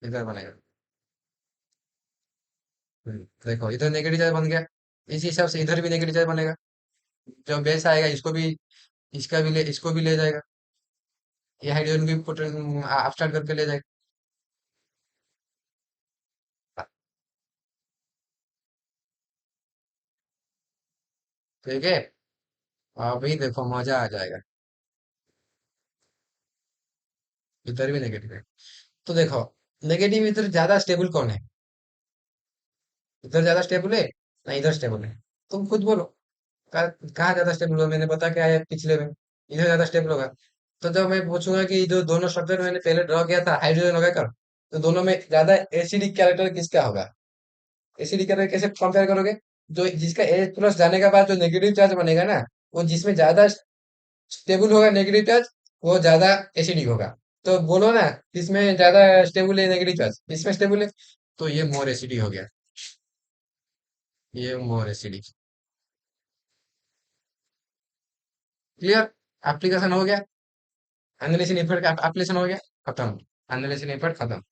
इधर बनेगा। देखो इधर नेगेटिव चार्ज बन गया, इस हिसाब से इधर भी नेगेटिव चार्ज बनेगा। जब बेस आएगा, इसको भी, इसका भी ले, इसको भी ले जाएगा, ये हाइड्रोजन भी अपस्टार्ट करके ले जाएगा। ठीक है, अभी देखो मजा आ जाएगा। इधर भी नेगेटिव है, तो देखो, नेगेटिव इधर ज्यादा स्टेबल कौन है, इधर ज्यादा स्टेबल है ना इधर स्टेबल है, तुम खुद बोलो। कहाँ ज्यादा स्टेबल होगा, मैंने बता क्या है पिछले में, इधर ज्यादा स्टेबल होगा। तो जब मैं पूछूंगा कि जो दोनों स्ट्रक्चर मैंने पहले ड्रॉ किया था, हाइड्रोजन होगा कर, तो दोनों में ज्यादा एसिडिक कैरेक्टर किसका होगा? एसिडिक कैरेक्टर कैसे कंपेयर करोगे? जो जिसका H प्लस जाने के बाद जो नेगेटिव चार्ज बनेगा ना, वो जिसमें ज्यादा स्टेबल होगा नेगेटिव चार्ज, वो ज्यादा एसिडिक होगा। तो बोलो ना, किसमें ज्यादा स्टेबल है नेगेटिव चार्ज, किसमें स्टेबल है? तो ये मोर एसिडिक हो गया। ये मोर एसिडिक। क्लियर? एप्लीकेशन हो गया। एनालिसिस इफेक्ट का एप्लीकेशन हो गया। खत्म। एनालिसिस इफेक्ट खत्म।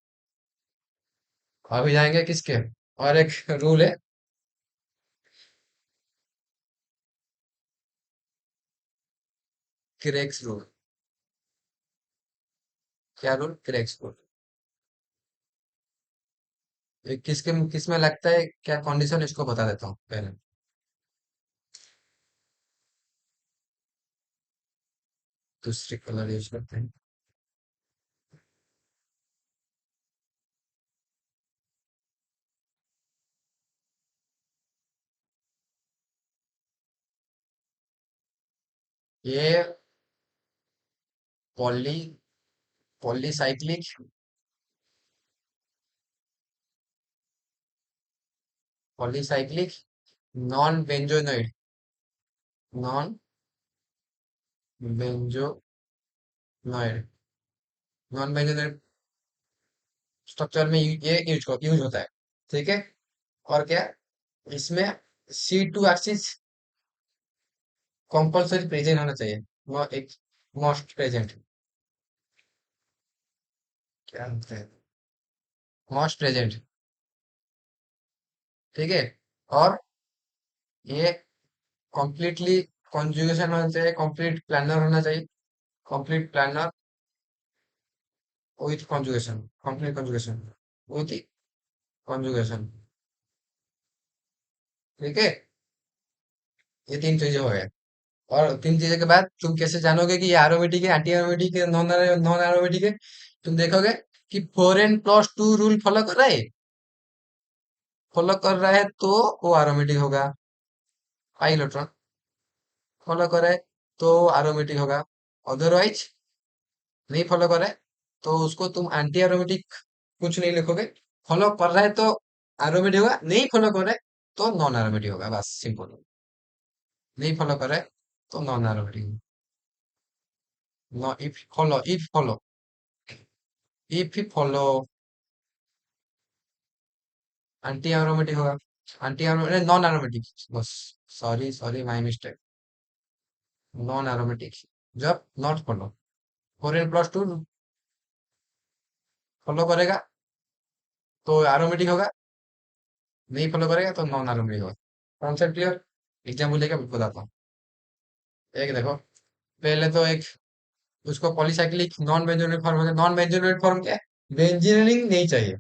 अभी जाएंगे किसके? और एक रूल है। Cracks rule. क्या रूल? Cracks rule. ये किसके किस में लगता है, क्या कंडीशन, इसको बता देता हूँ पहले। दूसरी कलर यूज करते हैं। ये poly polycyclic polycyclic non benzenoid. Non benzenoid. Non benzenoid structure में ये यूज होता है। ठीक है। और क्या? इसमें C2 एक्सिस कंपल्सरी प्रेजेंट होना चाहिए। एक मोस्ट प्रेजेंट। क्या होता है? Most present. ठीक है। और ये कंप्लीटली कॉन्जुगेशन होना चाहिए, कंप्लीट प्लानर होना चाहिए। Complete planar with conjugation. Complete conjugation with conjugation. ठीक है। ये तीन चीजें हो गए। और तीन चीजों के बाद तुम कैसे जानोगे कि ये एरोमेटिक है, एंटी एरोमेटिक है, नॉन नॉन एरोमेटिक है? तुम देखोगे कि 4n+2 रूल फॉलो कर रहा है। फॉलो कर रहा है तो वो एरोमेटिक होगा। पाई इलेक्ट्रॉन फॉलो करे तो एरोमेटिक होगा। अदरवाइज नहीं फॉलो करे तो उसको तुम एंटी एरोमेटिक कुछ नहीं लिखोगे। फॉलो कर रहा है तो एरोमेटिक होगा, नहीं फॉलो कर रहा है तो नॉन एरोमेटिक होगा, बस सिंपल। नहीं फॉलो कर रहा है तो non aromatic. No, if follow anti aromatic होगा। Anti aromatic, non aromatic. बस। Sorry sorry, my mistake. Non aromatic जब नॉट फॉलो। 4n+2 फॉलो करेगा तो एरोमेटिक होगा, नहीं फॉलो करेगा तो नॉन एरोमेटिक होगा। Concept clear? एग्जाम्पल लेके बताता हूँ। एक देखो, पहले तो एक उसको पॉलीसाइक्लिक नॉन बेंजोनेट फॉर्म होता है। नॉन बेंजोनेट फॉर्म क्या है? बेंजीनिंग नहीं चाहिए।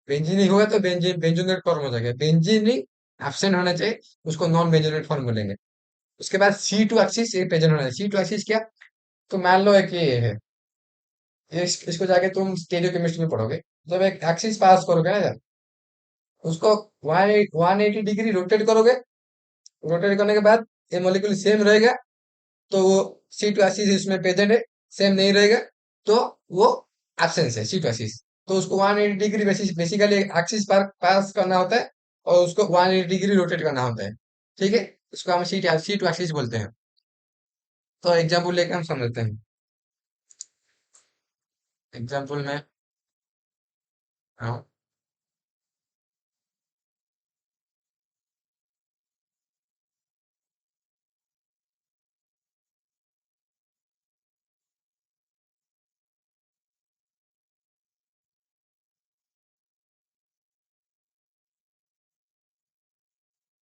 बेंजीनिंग होगा तो बेंजोनेट फॉर्म हो जाएगा। बेंजीनिंग एब्सेंट होना चाहिए, उसको नॉन बेंजोनेट फॉर्म बोलेंगे। उसके बाद C2 एक्सिस ये प्रेजेंट होना चाहिए। C2 एक्सिस क्या? तो मान लो एक ये है। इसको जाके तुम स्टीरियो केमिस्ट्री में पढ़ोगे। जब एक एक्सिस पास करोगे ना, जब उसको 180 डिग्री रोटेट करोगे। रोटेट करने के बाद ये मॉलिक्यूल सेम रहेगा तो वो C2 एक्सिस इसमें प्रेजेंट है। सेम नहीं रहेगा तो वो एब्सेंस है, C2 एक्सिस। तो उसको 180 डिग्री बेसिकली एक्सिस पर पास करना होता है और उसको 180 डिग्री रोटेट करना होता है। ठीक है। इसको हम C2 एक्सिस बोलते हैं। तो एग्जाम्पल लेके हम समझते हैं। एग्जाम्पल में, हाँ,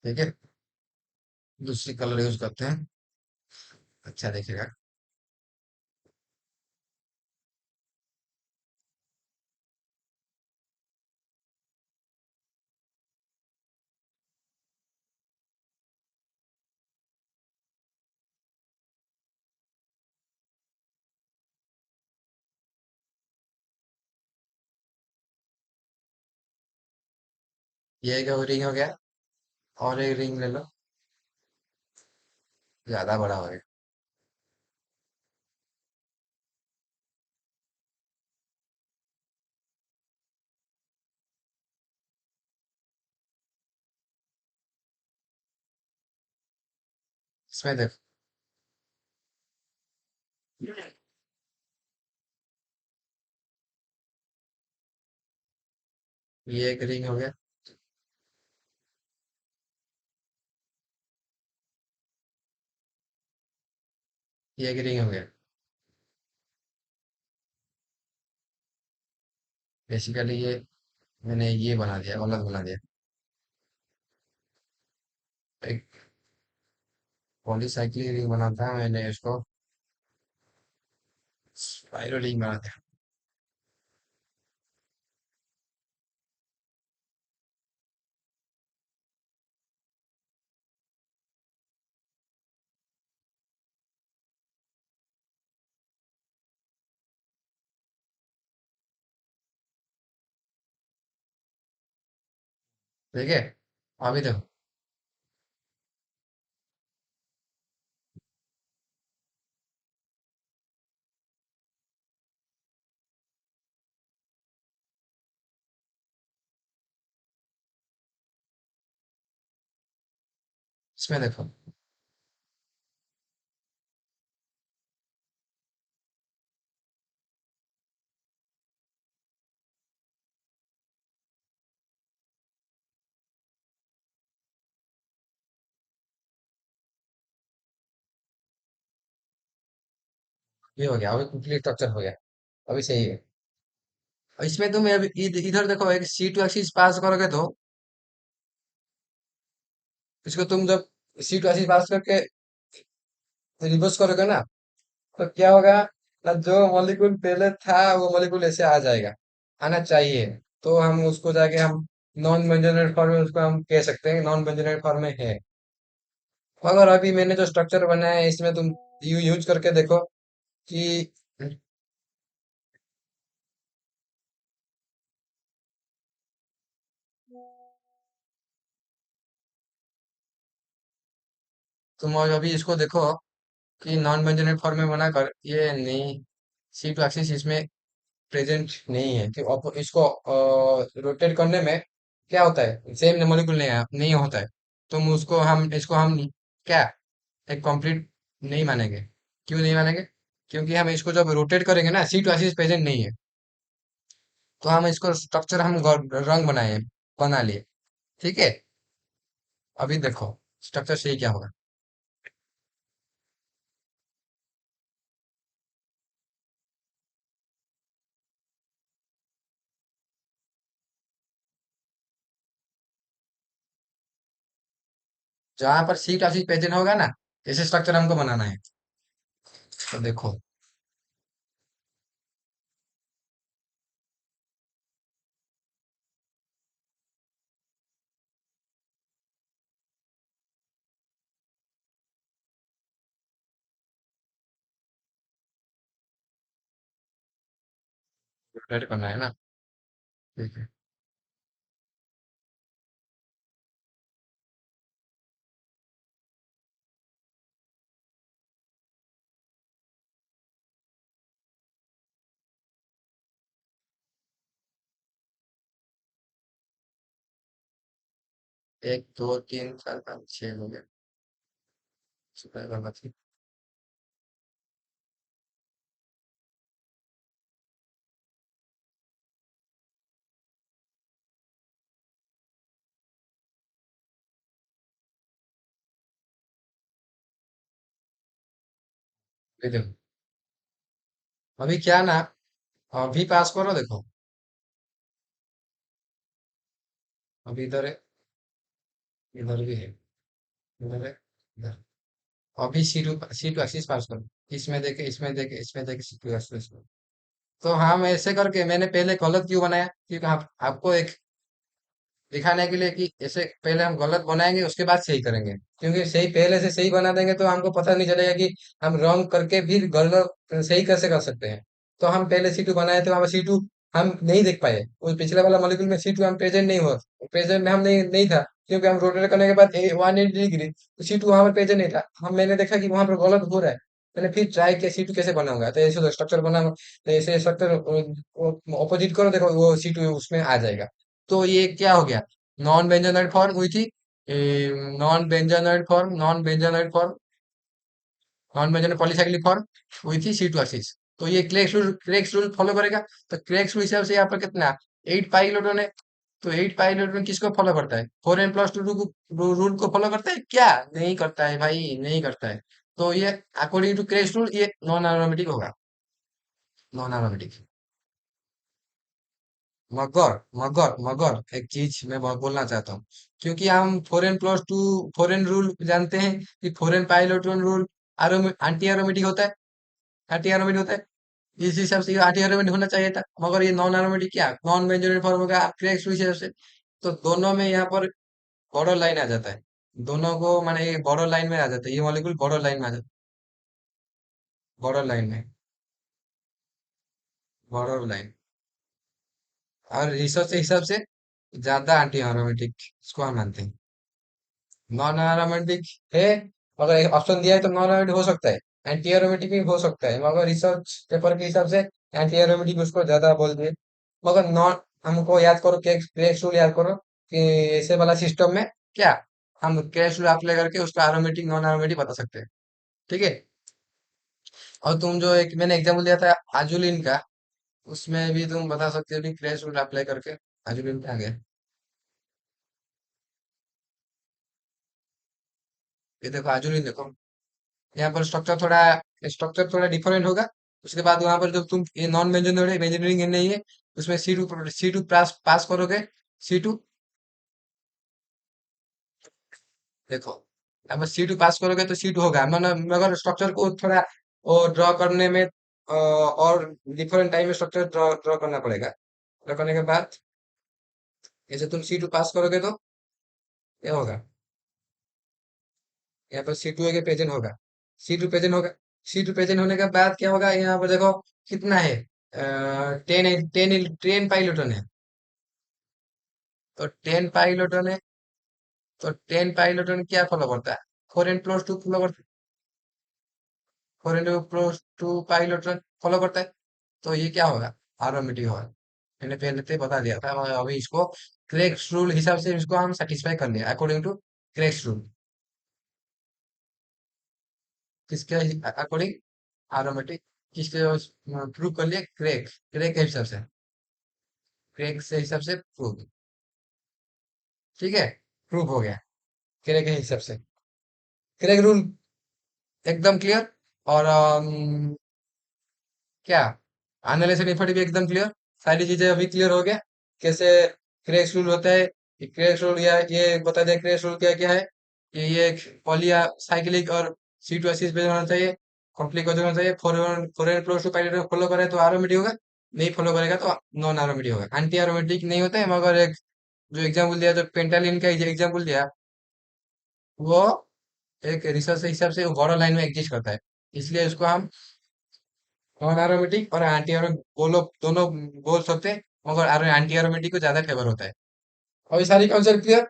ठीक है, दूसरी कलर यूज करते हैं। अच्छा देखेगा। ये एक रिंग हो गया। और एक रिंग ले लो। ज्यादा बड़ा हो गया। इसमें देखो, ये एक रिंग हो गया। ये एक रिंग हो गया। बेसिकली ये मैंने ये बना दिया, गलत बना दिया। एक पॉलीसाइक्लिक रिंग बना था, मैंने इसको स्पाइरल रिंग बना दिया। ठीक है, अभी देखो। इसमें देखो, ये हो गया, अभी कंप्लीट स्ट्रक्चर हो गया। अभी सही है। और इसमें तुम अभी इधर देखो, एक सी टू एक्सिस पास करोगे तो इसको तुम जब सी टू एक्सिस पास करके रिवर्स करोगे ना, तो क्या होगा ना, जो मॉलिक्यूल पहले था वो मॉलिक्यूल ऐसे आ जाएगा, आना चाहिए। तो हम उसको जाके हम नॉन बेंजोनाइट फॉर्म में उसको हम कह सकते हैं, नॉन बेंजोनाइट फॉर्म में है। मगर अभी मैंने जो स्ट्रक्चर बनाया है इसमें तुम यूज करके देखो कि तुम अभी इसको देखो कि नॉन बेंजोनाइट फॉर्म में बनाकर ये नहीं, सी टू एक्सिस इसमें प्रेजेंट नहीं है, कि इसको रोटेट करने में क्या होता है, सेम मॉलिक्यूल नहीं होता है। तुम उसको हम इसको हम क्या एक कंप्लीट नहीं मानेंगे। क्यों नहीं मानेंगे? क्योंकि हम इसको जब रोटेट करेंगे ना, सी टू एक्सिस प्रेजेंट नहीं है, तो हम इसको स्ट्रक्चर हम रंग बनाए, बना लिए। ठीक है, अभी देखो स्ट्रक्चर सही क्या होगा। जहां पर सी टू एक्सिस प्रेजेंट होगा ना, ऐसे स्ट्रक्चर हमको बनाना है। तो देखो, रोटेट करना है ना। ठीक है, एक दो तीन चार पाँच छह हो गया। सुबह का बात है। ये देखो, अभी क्या ना, अभी पास करो देखो। अभी इधर है, इधर भी है, इधर है, इधर। अभी सी टू एक्सिस पास करो। इसमें देखे, इसमें देखे, इसमें देखे, सी टू एक्सिस। तो हम ऐसे करके मैंने पहले गलत क्यों बनाया, क्योंकि आप आपको एक दिखाने के लिए कि ऐसे पहले हम गलत बनाएंगे उसके बाद सही करेंगे। क्योंकि सही पहले से सही बना देंगे तो हमको पता नहीं चलेगा कि हम रॉन्ग करके भी गलत सही कैसे कर सकते हैं। तो हम पहले सी टू बनाए थे, वहां सी टू हम नहीं देख पाए, उस पिछले वाला मॉलिक्यूल में सी टू हम प्रेजेंट नहीं हुआ, प्रेजेंट में हम नहीं था। क्योंकि हम रोटेट करने के बाद 180 डिग्री, तो सी टू वहां पर प्रेजेंट नहीं था। हम मैंने देखा कि वहां पर गलत हो रहा है। मैंने फिर ट्राई किया सी टू कैसे बनाऊंगा, तो ऐसे स्ट्रक्चर बना, तो ऐसे स्ट्रक्चर ऑपोजिट करो, देखो वो सी टू उसमें आ जाएगा। तो ये क्या हो गया, नॉन बेंजोनाइट फॉर्म हुई थी, non benzenoid form, non benzenoid form. Non major polycyclic form with C two axis. तो ये क्रेक्स रूल फॉलो करेगा। तो क्रेक्स रूल हिसाब से यहाँ पर कितना 8 पाई इलेक्ट्रॉन है। तो 8 पाई इलेक्ट्रॉन किसको फॉलो करता है? 4n+2 रूल को फॉलो करता है क्या? नहीं करता है भाई, नहीं करता है। तो ये अकॉर्डिंग टू क्रेक्स रूल ये नॉन एरोमेटिक होगा। Non aromatic. मगर मगर एक चीज मैं बोलना चाहता हूँ। क्योंकि हम 4n+2 4n रूल जानते हैं कि 4n पाइलोटन रूल एंटी एरोमेटिक होता है। एंटी एरोमेटिक होता है। इस हिसाब से एंटी एरोमेटिक होना चाहिए था, मगर ये नॉन एरोमेटिक क्या नॉन मेजोरिटी फॉर्म होगा क्रेक्स रूल हिसाब से। तो दोनों में यहाँ पर बॉर्डर लाइन आ जाता है। दोनों को माने ये बॉर्डर लाइन में आ जाता है, ये मॉलिक्यूल बॉर्डर लाइन में आ जाता है। बॉर्डर लाइन में। Border line. और रिसर्च के हिसाब से ज्यादा एंटी एरोमेटिक इसको हम मानते हैं। नॉन एरोमेटिक है। अगर एक ऑप्शन दिया है तो नॉन एरोमेटिक हो सकता है। एंटी एरोमेटिक भी हो सकता है, मगर रिसर्च पेपर के हिसाब से एंटी एरोमेटिक उसको ज्यादा बोल दिए। मगर नॉन हमको याद करो क्रेक्स रूल याद करो कि ऐसे वाला सिस्टम में क्या हम क्रेक्स रूल अप्लाई करके उसका एरोमेटिक नॉन एरोमेटिक बता सकते हैं। ठीक है। और तुम जो एक मैंने एग्जाम्पल दिया था आजुलिन का, उसमें भी तुम बता सकते हो कि क्रेक्स रूल अप्लाई करके आजुलिन पे आ गया। ये देखो आजुलिन देखो, यहाँ पर स्ट्रक्चर थोड़ा डिफरेंट होगा। उसके बाद वहां पर जब तुम ये नॉन इंजीनियरिंग नहीं है, उसमें सी टू पास पास करोगे। सी टू देखो, अब सी टू पास करोगे तो सी टू होगा, मगर स्ट्रक्चर को थोड़ा और ड्रॉ करने में और डिफरेंट टाइप में स्ट्रक्चर ड्रॉ ड्रॉ करना पड़ेगा। ड्रॉ करने के बाद जैसे तुम सी टू पास करोगे तो ये होगा। यहाँ पर सी टू के प्रेजेंट होगा। सी टू प्रेजेंट होगा। सी टू प्रेजेंट होने के बाद क्या होगा, यहाँ पर देखो कितना है, 10 पाइलोटन है। तो 10 पाइलोटन है। तो 10 पाइलोटन क्या फॉलो करता है? 4n+2 फॉलो करता है। 4n+2 पाइलोटन फॉलो करता है। तो ये क्या होगा? एरोमेटिक होगा। मैंने पहले से बता दिया था, मगर अभी इसको क्रेक्स रूल हिसाब से इसको हम सेटिस्फाई कर लिया अकॉर्डिंग टू क्रेक्स रूल। किसके अकॉर्डिंग? एरोमेटिक। किसके प्रूव कर लिया? क्रेक क्रेक के हिसाब से। क्रेक से हिसाब से प्रूव। ठीक है। प्रूव हो गया क्रेक के हिसाब से। क्रेक रूल एकदम क्लियर। और क्या एनालिसिस मेथड भी एकदम क्लियर। सारी चीजें अभी क्लियर हो गया। कैसे क्रेस रूल होता है, क्रेस रूल या ये बता दें क्रेस रूल क्या क्या है। ये एक पॉली साइक्लिक और सी टू एसिस पे होना चाहिए। कॉम्प्लीट होना चाहिए। फोर एन+2 पैरेलल फॉलो करे तो एरोमेटिक होगा। नहीं फॉलो करेगा तो नॉन एरोमेटिक होगा। एंटी एरोमेटिक नहीं होता है, मगर एक जो एग्जाम्पल दिया, जो पेंटालिन का एग्जाम्पल दिया, वो एक रिसर्च के हिसाब से वो बॉर्डर लाइन में एग्जिस्ट करता है। इसलिए उसको हम नॉन एरोमेटिक और एंटी एरोमेटिक बोलो दोनों बोल सकते हैं, मगर एंटी एरोमेटिक को ज्यादा फेवर होता है। अभी सारी concept clear.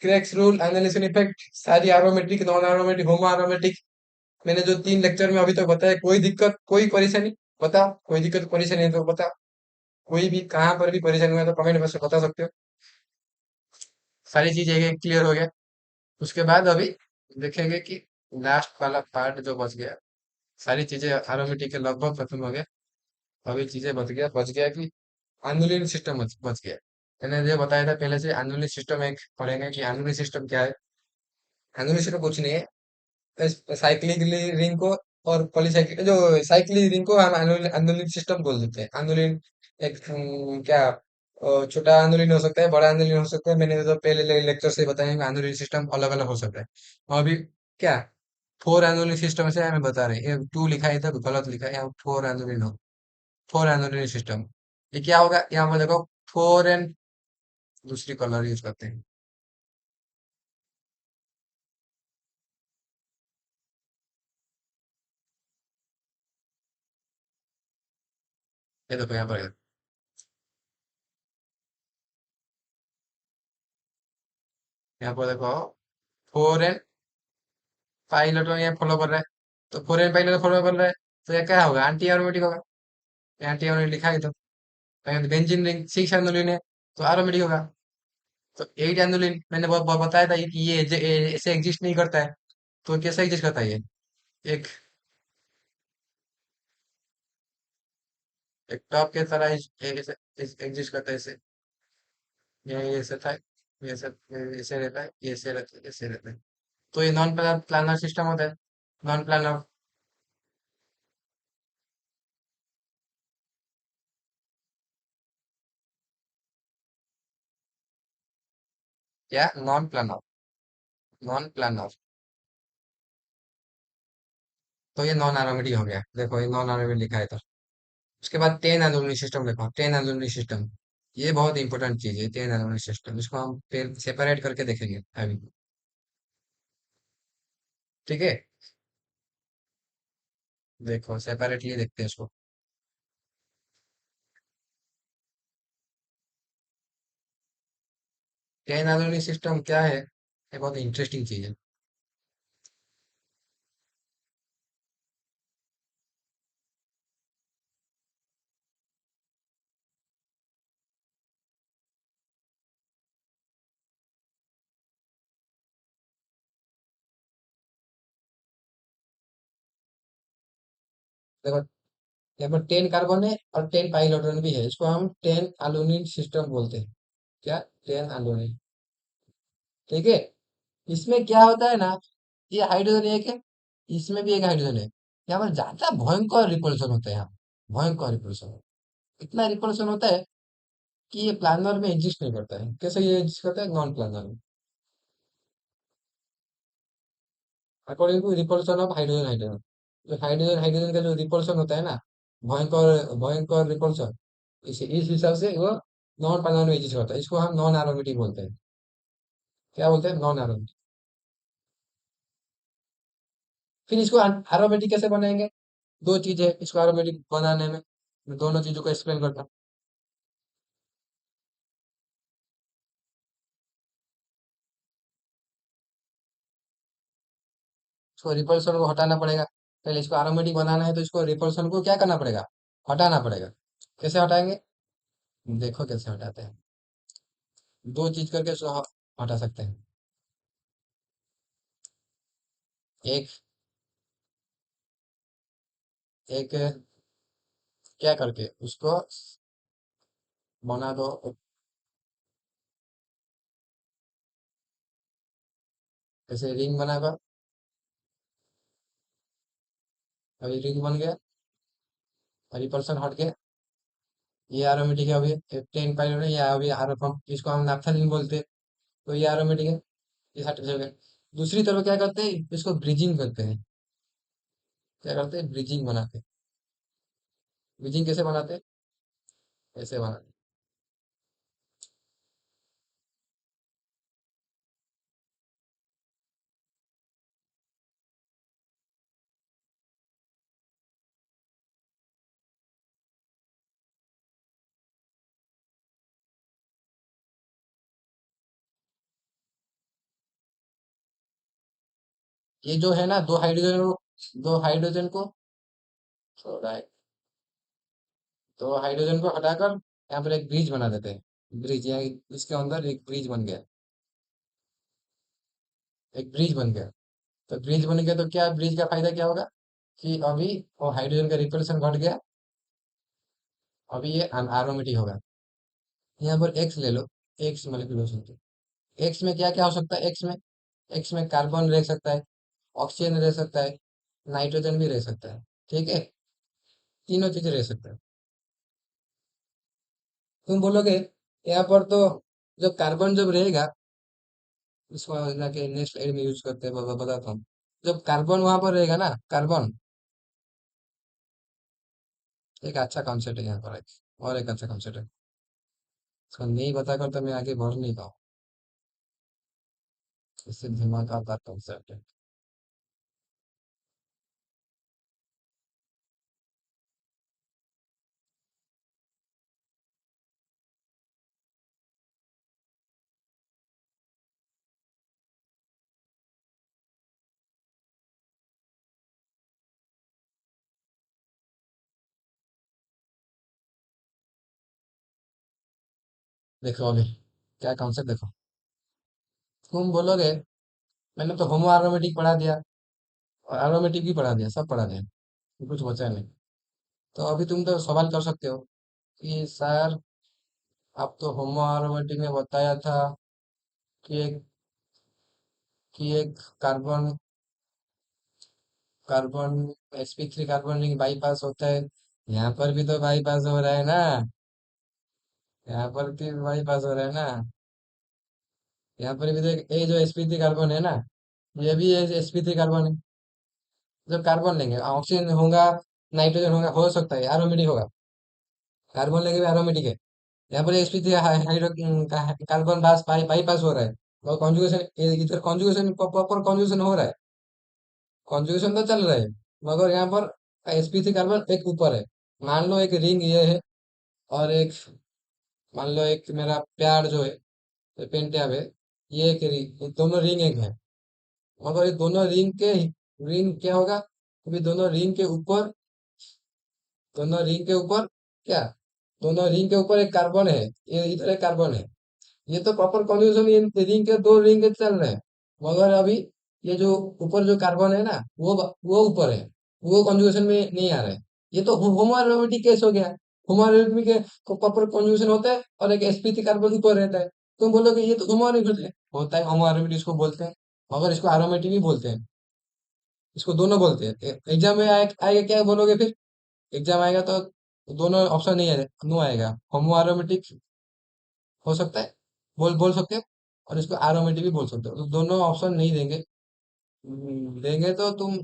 Craig's rule, analysis effect, सारी aromatic non aromatic homo aromatic, मैंने जो 3 लेक्चर में अभी तक बताया, कोई दिक्कत कोई परेशानी बताओ। कोई दिक्कत परेशानी है तो बताओ। कोई भी कहाँ पर भी परेशानी हुआ तो कमेंट बॉक्स में बता सकते हो। सारी चीजें क्लियर हो गया। उसके बाद अभी देखेंगे कि लास्ट वाला पार्ट जो बच गया, सारी चीजें एरोमेटिक के लगभग खत्म हो गया। अभी चीजें बच गया कि एनुलिन सिस्टम बच गया। मैंने ये बताया था पहले से, एनुलिन सिस्टम एक पढ़ेंगे कि एनुलिन सिस्टम क्या है। एनुलिन सिस्टम कुछ नहीं है, साइक्लिक रिंग को और पॉलीसाइक्लिक जो साइक्लिक रिंग को हम एनुलिन सिस्टम बोल देते हैं। एनुलिन एक क्या छोटा एनुलिन हो सकता है, बड़ा एनुलिन हो सकता है। मैंने तो पहले लेक्चर से बताया एनुलिन सिस्टम अलग अलग हो सकता है। और अभी क्या 4 एनुलिन सिस्टम से हमें बता रहे हैं। ये 2 लिखा है इधर गलत लिखा है, यहाँ 4 एनुलिन हो। 4 एनुलिन सिस्टम। ये क्या होगा यहाँ पर देखो, 4n दूसरी कलर यूज करते हैं। ये देखो यहाँ पर, यहाँ पर देखो 4n पाइलट यहाँ फॉलो कर रहा है। तो 4n पाइलट फॉलो कर रहा है, तो ये क्या होगा? एंटी एरोमेटिक होगा। एंटी एरोमेटिक लिखा है तो बेंजीन रिंग 6 एनुलिन है, तो एरोमेटिक होगा। तो 8 एनुलिन मैंने बताया था कि ये ऐसे एग्जिस्ट नहीं करता है। तो कैसे एग्जिस्ट करता है ये? एक एक टॉप के तरह एग्जिस्ट करता है ऐसे। ये ऐसे था, ये सब ऐसे रहता है, ये ऐसे रहता है, ऐसे रहता है। तो ये नॉन प्लानर सिस्टम होता है। नॉन प्लानर या नॉन प्लानर। नॉन प्लानर तो ये नॉन एरोमेटिक हो गया, देखो ये नॉन एरोमेटिक लिखा है तो। उसके बाद 10 एलुमनी सिस्टम देखो, 10 एलुमनी सिस्टम। ये बहुत इंपॉर्टेंट चीज है, 10 एलुमनी सिस्टम, इसको हम फिर सेपरेट करके देखेंगे अभी। ठीक है, देखो सेपरेटली देखते हैं इसको। 10 एलुमनी सिस्टम क्या है, ये बहुत इंटरेस्टिंग चीज है। देखो यहाँ पर 10 कार्बन है और 10 पाइलोटन भी है, इसको हम 10 एलुमिन सिस्टम बोलते हैं। क्या? 10 एलुमिन। ठीक है। इसमें क्या होता है ना, ये हाइड्रोजन एक है, इसमें भी एक हाइड्रोजन है। यहाँ पर ज्यादा भयंकर रिपल्सन होता है यहाँ, भयंकर रिपल्सन। इतना रिपल्सन होता है कि ये प्लानर में एग्जिस्ट नहीं करता है। कैसे ये एग्जिस्ट करता है नॉन प्लानर में? According to repulsion of hydrogen hydrogen. जो हाइड्रोजन हाइड्रोजन का जो रिपल्सन होता है ना, भयंकर भयंकर रिपल्सन, इस हिसाब से वो नॉन प्लानर में एग्जिस्ट करता है। इसको हम नॉन एरोमेटिक बोलते हैं। क्या बोलते हैं? Non aromatic. फिर इसको एरोमेटिक कैसे बनाएंगे? दो चीज है इसको एरोमेटिक बनाने में, मैं दोनों चीजों को एक्सप्लेन करता हूँ। इसको रिपल्सन को हटाना पड़ेगा। पहले इसको एरोमेटिक बनाना है तो इसको रिपल्सन को क्या करना पड़ेगा? हटाना पड़ेगा। कैसे हटाएंगे? देखो कैसे हटाते हैं। दो चीज करके इसको हटा सकते हैं। एक एक क्या करके उसको बना दो, जैसे रिंग बनाकर। अभी रिंग बन गया, रिपल्सन हट गया। ये एरोमेटिक है। अभी 10 पाइलोट है, या अभी इसको हम नैप्थेलिन बोलते हैं। तो ये एरोमेटिक है, ये हट गया। दूसरी तरफ क्या करते हैं, इसको ब्रिजिंग करते हैं। क्या करते हैं? ब्रिजिंग बनाते हैं। ब्रिजिंग कैसे बनाते हैं? ऐसे बनाते हैं। ये जो है ना, दो हाइड्रोजन को थोड़ा, दो हाइड्रोजन को हटाकर यहाँ पर एक ब्रिज बना देते हैं। ब्रिज, या इसके अंदर एक ब्रिज बन गया। एक ब्रिज बन गया। तो ब्रिज बन गया तो क्या, ब्रिज का फायदा क्या होगा कि अभी वो हाइड्रोजन का रिपल्सन घट गया। अभी ये एरोमेटिक होगा। यहाँ पर एक्स ले लो, एक्स मॉलिक्यूल। एक्स में क्या क्या हो सकता है? एक्स में कार्बन रह सकता है, ऑक्सीजन रह सकता है, नाइट्रोजन भी रह सकता है। ठीक है, तीनों चीजें रह सकता है। तुम बोलोगे यहाँ पर तो जब कार्बन जब रहेगा, इसको जाके नेक्स्ट एड में यूज करते हैं, बताता हूँ। जब कार्बन वहां पर रहेगा ना, कार्बन एक अच्छा कॉन्सेप्ट है यहाँ पर, और एक अच्छा कॉन्सेप्ट है। इसको नहीं बताकर तो मैं आगे बढ़ नहीं पाऊँ। इससे दिमाग का कॉन्सेप्ट है। देखो अभी क्या कॉन्सेप्ट देखो। तुम बोलोगे मैंने तो होमो एरोमेटिक पढ़ा दिया और एरोमेटिक भी पढ़ा दिया, सब पढ़ा दिया, कुछ बचा नहीं। तो अभी तुम तो सवाल कर सकते हो कि सर, आप तो होमो एरोमेटिक में बताया था कि एक carbon carbon sp3 carbon ring bypass होता है। यहाँ पर भी तो बाईपास हो रहा है ना। यहाँ पर भी बाईपास हो रहा है ना। यहाँ पर भी तो ये जो sp3 कार्बन है ना, ये भी sp3 कार्बन है। जब कार्बन लेंगे ऑक्सीजन होगा, नाइट्रोजन होगा, हो सकता है एरोमेटिक होगा। कार्बन लेंगे भी एरोमेटिक है। यहाँ पर sp3 हाइड्रो कार्बन बाईपास हो रहा है। और कॉन्जुगेशन, इधर कॉन्जुगेशन प्रॉपर कॉन्जुगेशन हो रहा है। कॉन्जुगेशन तो चल रहा है, मगर यहाँ पर sp3 कार्बन एक ऊपर है। मान लो एक रिंग ये है, और एक, मान लो एक मेरा प्यार जो है, पेंटियम है, ये एक रिंग, ये दोनों रिंग एक है। मगर ये दोनों रिंग क्या होगा, अभी दोनों रिंग के ऊपर क्या, दोनों रिंग के ऊपर एक कार्बन है, ये इधर एक कार्बन है। ये तो प्रॉपर कॉन्जुगेशन, ये रिंग के दो रिंग के चल रहे हैं। मगर अभी ये जो ऊपर जो कार्बन है ना, वो ऊपर है, वो कॉन्जुगेशन में नहीं आ रहा है। ये तो होमोएरोमेटिक केस हो गया। होमोएरोमेटिक के प्रॉपर कॉन्जुगेशन होता है, और एक sp3 कार्बन ऊपर रहता है। तुम बोलोगे ये तो होमोएरोमेटिक होता है, होमोएरोमेटिक इसको बोलते हैं। मगर इसको एरोमेटिक भी बोलते हैं। इसको दोनों बोलते हैं। एग्जाम में आएगा क्या बोलोगे फिर? एग्जाम आएगा तो दोनों ऑप्शन नहीं आएगा, नो आएगा। होमोएरोमेटिक हो सकता है, बोल बोल सकते हो, और इसको एरोमेटिक भी बोल सकते हो। तो दोनों ऑप्शन नहीं देंगे। देंगे तो तुम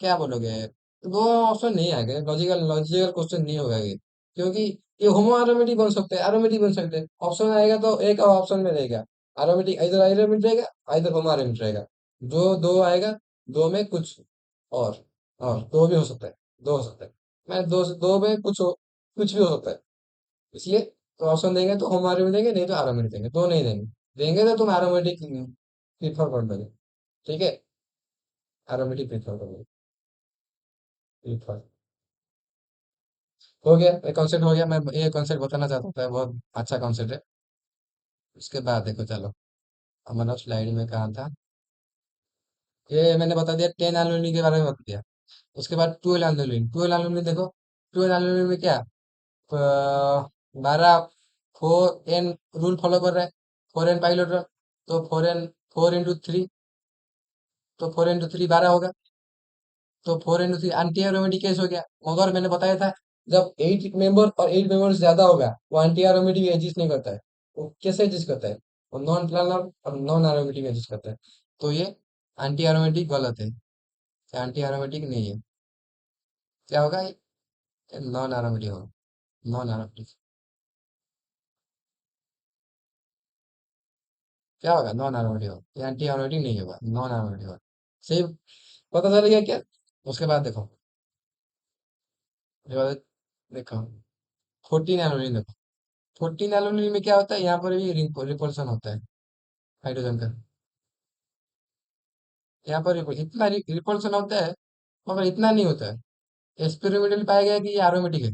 क्या बोलोगे? तो दो ऑप्शन नहीं आएंगे, लॉजिकल लॉजिकल क्वेश्चन नहीं होगा ये। क्योंकि ये होमो एरोमेटिक बन सकते हैं, एरोमेटिक बन सकते हैं। ऑप्शन आएगा तो एक ऑप्शन में रहेगा, एरोमेटिक, इधर एरोमेटिक रहेगा, इधर होमो एरोमेटिक रहेगा। जो दो आएगा, दो में कुछ और और दो भी हो सकता है, दो हो सकता है। मैं दो दो में कुछ भी हो सकता है। इसलिए तो ऑप्शन देंगे तो होम एरोमेटिक देंगे, नहीं तो एरोमेटिक देंगे, दो नहीं देंगे। देंगे तो तुम एरोमेटिक प्रीफर कर दोगे। ठीक है, एरोमेटिक प्रीफर करोगे। प्रीफर हो गया, एक कॉन्सेप्ट हो गया। मैं ये कॉन्सेप्ट बताना चाहता था, बहुत अच्छा कॉन्सेप्ट है। उसके बाद देखो, चलो हमारा स्लाइड में कहाँ था। ये मैंने बता दिया, 10 एलुमिनी के बारे में बता दिया। उसके बाद 12 एलुमिनी, 12 एलुमिनी देखो। 12 एलुमिनी में क्या, 12, 4n रूल फॉलो कर रहा है। 4n पाइलोट, तो 4 इंटू 3, तो 4 इंटू 3 12 होगा। तो 4 इंटू 3 एंटी एरोमेटिक केस हो गया। मगर मैंने बताया था, जब 8 मेंबर और 8 मेंबर से ज्यादा होगा, वो एंटी एरोमेटिक एग्जिस्ट नहीं करता है। वो कैसे एग्जिस्ट करता है? वो नॉन प्लानर और नॉन एरोमेटिक एग्जिस्ट करता है। तो ये एंटी एरोमेटिक गलत है, एंटी एरोमेटिक नहीं है। क्या होगा? नॉन एरोमेटिक होगा, नॉन एरोमेटिक। क्या होगा? नॉन एरोमेटिक होगा, एंटी एरोमेटिक नहीं होगा, नॉन एरोमेटिक होगा। सही पता चल गया क्या? उसके बाद देखो, उसके बाद देखो 14 एरोमेटिक देखो। 14 एलुमिनियम में क्या होता है, यहाँ पर भी रिपल्सन होता है हाइड्रोजन का। यहाँ पर इतना रिपल्सन होता है, मगर इतना नहीं होता है। एक्सपेरिमेंटली पाया गया कि ये एरोमेटिक है।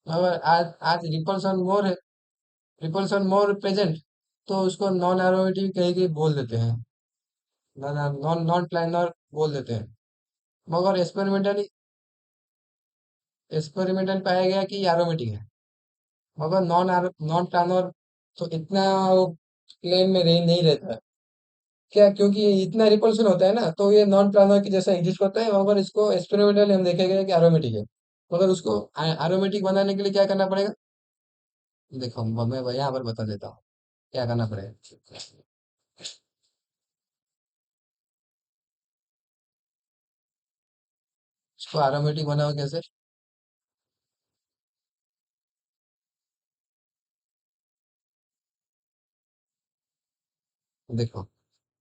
मगर आज आज रिपल्सन मोर है, रिपल्सन मोर प्रेजेंट, तो उसको नॉन एरोमेटिक कह के बोल देते हैं, नॉन नॉन प्लानर बोल देते हैं। मगर एक्सपेरिमेंटल पाया गया कि एरोमेटिक है। मगर नॉन प्लानर तो इतना वो प्लेन में नहीं रहता है। क्या? क्योंकि ये इतना रिपल्शन होता है ना, तो ये नॉन प्लानर की जैसा एग्जिस्ट करता है। मगर इसको एक्सपेरिमेंटली हम देखेंगे कि एरोमेटिक है। मगर उसको एरोमेटिक बनाने के लिए क्या करना पड़ेगा? देखो मैं यहाँ पर बता देता हूँ क्या करना पड़ेगा। इसको एरोमेटिक बनाओ कैसे? देखो,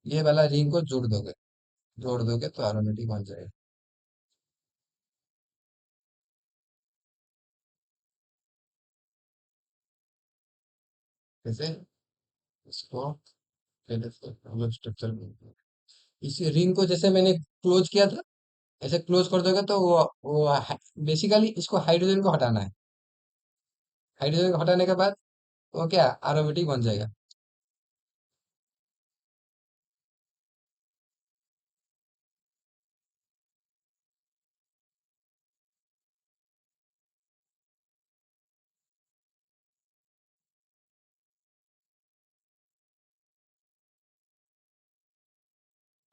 ये वाला रिंग को जोड़ दोगे तो एरोमेटिक बन जाएगा। कैसे? इसको पहले से अलग स्ट्रक्चर, इसी रिंग को जैसे मैंने क्लोज किया था, ऐसे क्लोज कर दोगे तो वो बेसिकली इसको हाइड्रोजन को हटाना है। हाइड्रोजन को हटाने के बाद वो क्या, एरोमेटिक बन जाएगा।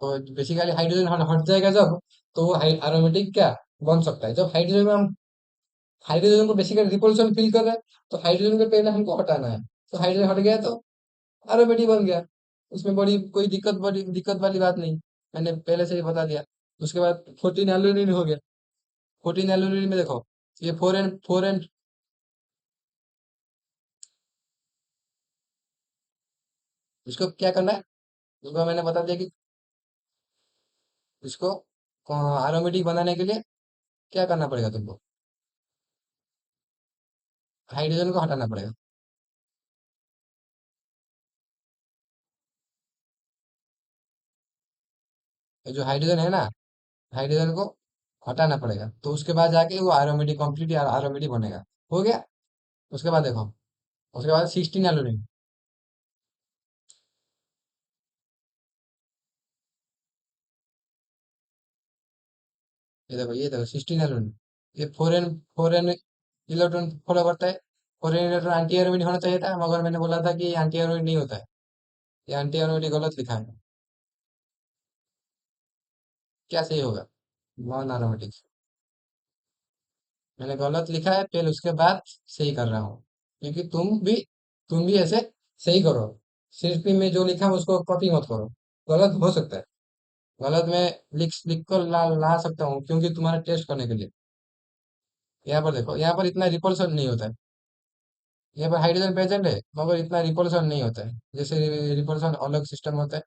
तो बेसिकली हाइड्रोजन हट जाएगा जब, तो वो एरोमेटिक क्या बन सकता है। जब हाइड्रोजन में हम हाइड्रोजन को बेसिकली रिपल्शन फील कर रहे हैं, तो हाइड्रोजन को पहले हमको हटाना है। तो हाइड्रोजन हट गया तो एरोमेटिक बन गया। उसमें बड़ी दिक्कत वाली बात नहीं, मैंने पहले से ही बता दिया। उसके बाद 14 एल्यूमिनियम हो गया। 14 एल्यूमिनियम में देखो, ये फोर एंड इसको क्या करना है, उसको मैंने बता दिया कि इसको एरोमेटिक बनाने के लिए क्या करना पड़ेगा तुमको, हाइड्रोजन को हटाना पड़ेगा। ये जो हाइड्रोजन है ना, हाइड्रोजन को हटाना पड़ेगा, तो उसके बाद जाके वो एरोमेटिक कंप्लीट एरोमेटिक बनेगा। हो गया। उसके बाद देखो, उसके बाद 16 एल्यूमिनियम। ये देखो 16 एल्यूमिनियम, ये फोर एन इलेक्ट्रॉन फॉलो करता है। Four an electron anti aromatic होना चाहिए था, मगर मैंने बोला था कि ये एंटी एरोमेटिक नहीं होता है। ये एंटी एरोमेटिक गलत लिखा है। क्या सही होगा, नॉन एरोमेटिक। मैंने गलत लिखा है पहले, उसके बाद सही कर रहा हूँ, क्योंकि तुम भी ऐसे सही करो। सिर्फ ही मैं जो लिखा है उसको कॉपी मत करो। गलत हो सकता है, गलत मैं लिख कर ला सकता हूँ, क्योंकि तुम्हारा टेस्ट करने के लिए। यहाँ पर देखो, यहाँ पर इतना रिपल्सन नहीं होता है। यहाँ पर हाइड्रोजन प्रेजेंट है, मगर इतना रिपल्सन नहीं होता है, जैसे रिपल्सन अलग सिस्टम होता है।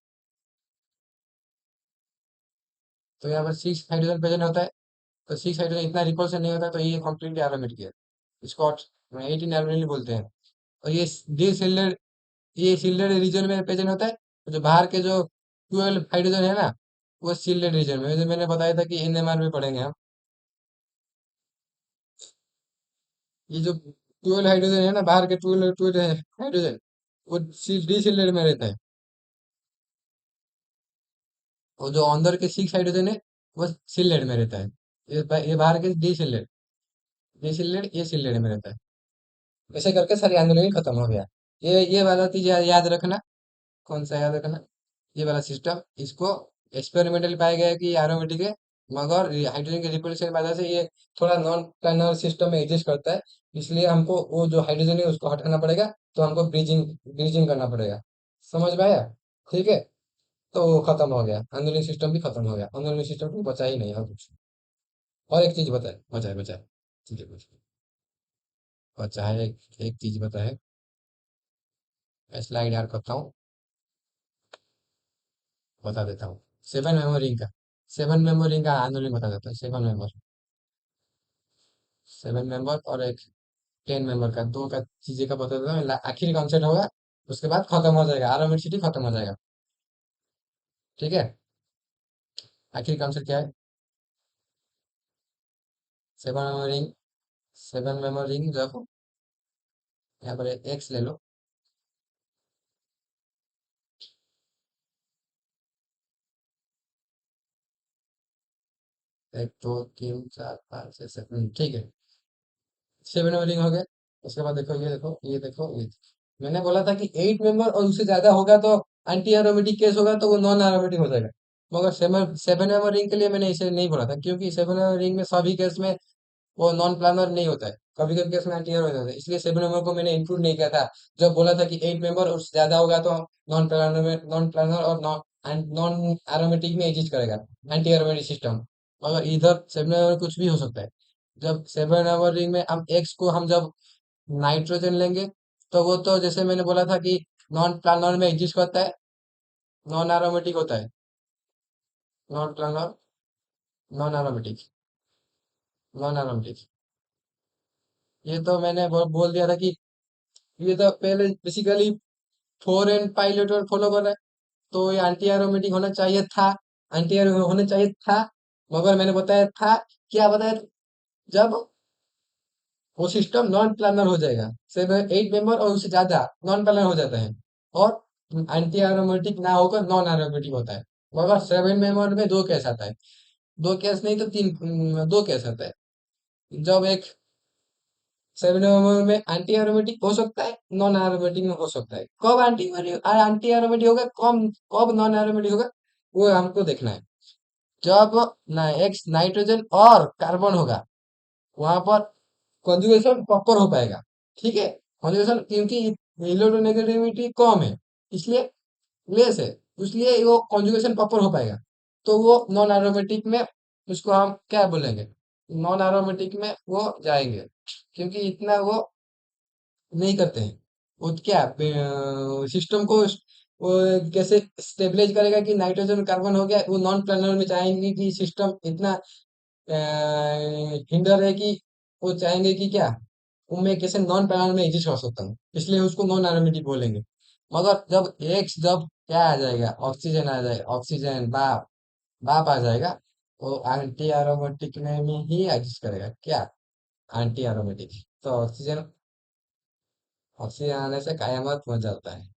तो यहाँ पर 6 हाइड्रोजन प्रेजेंट होता है, तो 6 हाइड्रोजन इतना रिपल्सन नहीं होता, तो ये कम्प्लीटली एरोमेटिक है। इसको 18 एरोमेटिक बोलते हैं। और डी सिल्डेड ये सिल्डेड रीजन में प्रेजेंट होता है। तो जो बाहर के जो 12 हाइड्रोजन है ना, वो सिल्डेड रीजन में, जो मैंने बताया था कि एनएमआर में पढ़ेंगे हम। ये जो 12 हाइड्रोजन है ना, बाहर के 12 हाइड्रोजन, वो डी सिल्डेड में रहता है। और जो अंदर के 6 हाइड्रोजन है, वो सिल्डेड में रहता है। ये बाहर के डी सिल्डेड ये सिल्डेड में रहता है। ऐसे करके सारी आंदोलन ही खत्म हो गया। ये वाला चीज याद रखना। कौन सा याद रखना, ये वाला सिस्टम। इसको एक्सपेरिमेंटली पाया गया है कि एरोमेटिक है, मगर हाइड्रोजन के रिपल्शन की वजह से ये थोड़ा नॉन प्लानर सिस्टम में एग्जिस्ट करता है। इसलिए हमको वो जो हाइड्रोजन है उसको हटाना पड़ेगा। तो हमको ब्रीजिंग ब्रीजिंग करना पड़ेगा। समझ में आया? ठीक है। तो वो खत्म हो गया, अंदरूनी सिस्टम भी खत्म हो गया, अंदरूनी सिस्टम को बचा ही नहीं और कुछ। और एक चीज बताए, बचा है, बचा है। ठीक है, बचा है एक चीज बताए। मैं स्लाइड याद करता हूँ, बता देता हूँ। 7 मेमोरी का 7 मेमोरी का आंदोलन बता देता हूँ। 7 मेंबर और एक 10 मेंबर का, दो का चीजें का बता देता हूँ। आखिरी कॉन्सेप्ट होगा, उसके बाद खत्म हो जाएगा, आर खत्म हो जाएगा। ठीक है। आखिरी कॉन्सेप्ट क्या है? 7 मेमोरी 7 मेमोरी जब, यहाँ पर एक्स ले लो। एक दो तीन चार पाँच छः सात, ठीक है। 7 मेमोरी हो गया। उसके बाद देखो, ये देखो, ये देखो, ये देखो। मैंने बोला था कि 8 मेंबर और उससे ज्यादा होगा तो एंटी एरोमेटिक केस होगा, तो वो नॉन एरोमेटिक हो जाएगा। मगर 7 मेमोरी के लिए मैंने इसे नहीं बोला था, क्योंकि 7 मेमोरी में सभी केस में वो नॉन प्लानर नहीं होता है। कभी कभी केस में एंटी एरो होता है, इसलिए 7 मेंबर को मैंने इंक्लूड नहीं किया था। जब बोला था कि 8 मेंबर और उससे ज्यादा होगा तो नॉन प्लानर और नॉन एरोमेटिक में एग्जिस्ट करेगा, एंटी एरोमेटिक सिस्टम। मगर इधर 7 मेंबर कुछ भी हो सकता है। जब 7 मेमोरी में हम एक्स को हम जब नाइट्रोजन लेंगे, तो वो तो जैसे मैंने बोला था कि नॉन प्लानर में एग्जिस्ट करता है, नॉन एरोमेटिक होता है। Non planner, non aromatic, non aromatic. ये तो मैंने बोल दिया था कि ये तो पहले बेसिकली 4 एंड पाइलेट और फॉलो कर रहा है, तो ये एंटी एरोमेटिक होना चाहिए था, एंटी एरो होना चाहिए था। मगर मैंने बताया था, क्या बताया था? जब वो सिस्टम नॉन प्लानर हो जाएगा, 7 8 मेंबर और उससे ज्यादा नॉन प्लानर हो जाता है, और एंटी एरोमेटिक ना होकर नॉन एरोमेटिक होता है। मगर 7 मेंबर में दो केस आता है, दो केस नहीं तो तीन, दो केस आता है। जब एक 7 मेंबर में एंटी एरोमेटिक हो सकता है, नॉन एरोमेटिक में हो सकता है। कब एंटी एंटी एरोमेटिक होगा, कब कब नॉन एरोमेटिक होगा? वो हमको देखना है। जब ना एक्स नाइट्रोजन और कार्बन होगा, वहां पर कॉन्जुगेशन प्रॉपर हो पाएगा। ठीक है, कॉन्जुगेशन क्योंकि इलेक्ट्रोनेगेटिविटी कम है, इसलिए लेस है, इसलिए वो कॉन्जुगेशन प्रॉपर हो पाएगा। तो वो नॉन एरोमेटिक में उसको हम क्या बोलेंगे, नॉन एरोमेटिक में वो जाएंगे, क्योंकि इतना वो नहीं करते हैं। वो क्या सिस्टम को वो कैसे स्टेबलाइज करेगा कि नाइट्रोजन कार्बन हो गया, वो नॉन प्लानर में चाहेंगे कि सिस्टम इतना हिंडर है कि वो चाहेंगे कि क्या, उनमें कैसे नॉन पैनल में एग्जिस्ट कर सकता हूँ, इसलिए उसको नॉन एरोमेटिक बोलेंगे। मगर जब एक्स जब क्या आ जाएगा, ऑक्सीजन आ जाएगा, ऑक्सीजन बाप बाप आ जाएगा, तो एंटी एरोमेटिक में ही एग्जिस्ट करेगा क्या, एंटी एरोमेटिक। तो ऑक्सीजन ऑक्सीजन आने से कायमत हो जाता है।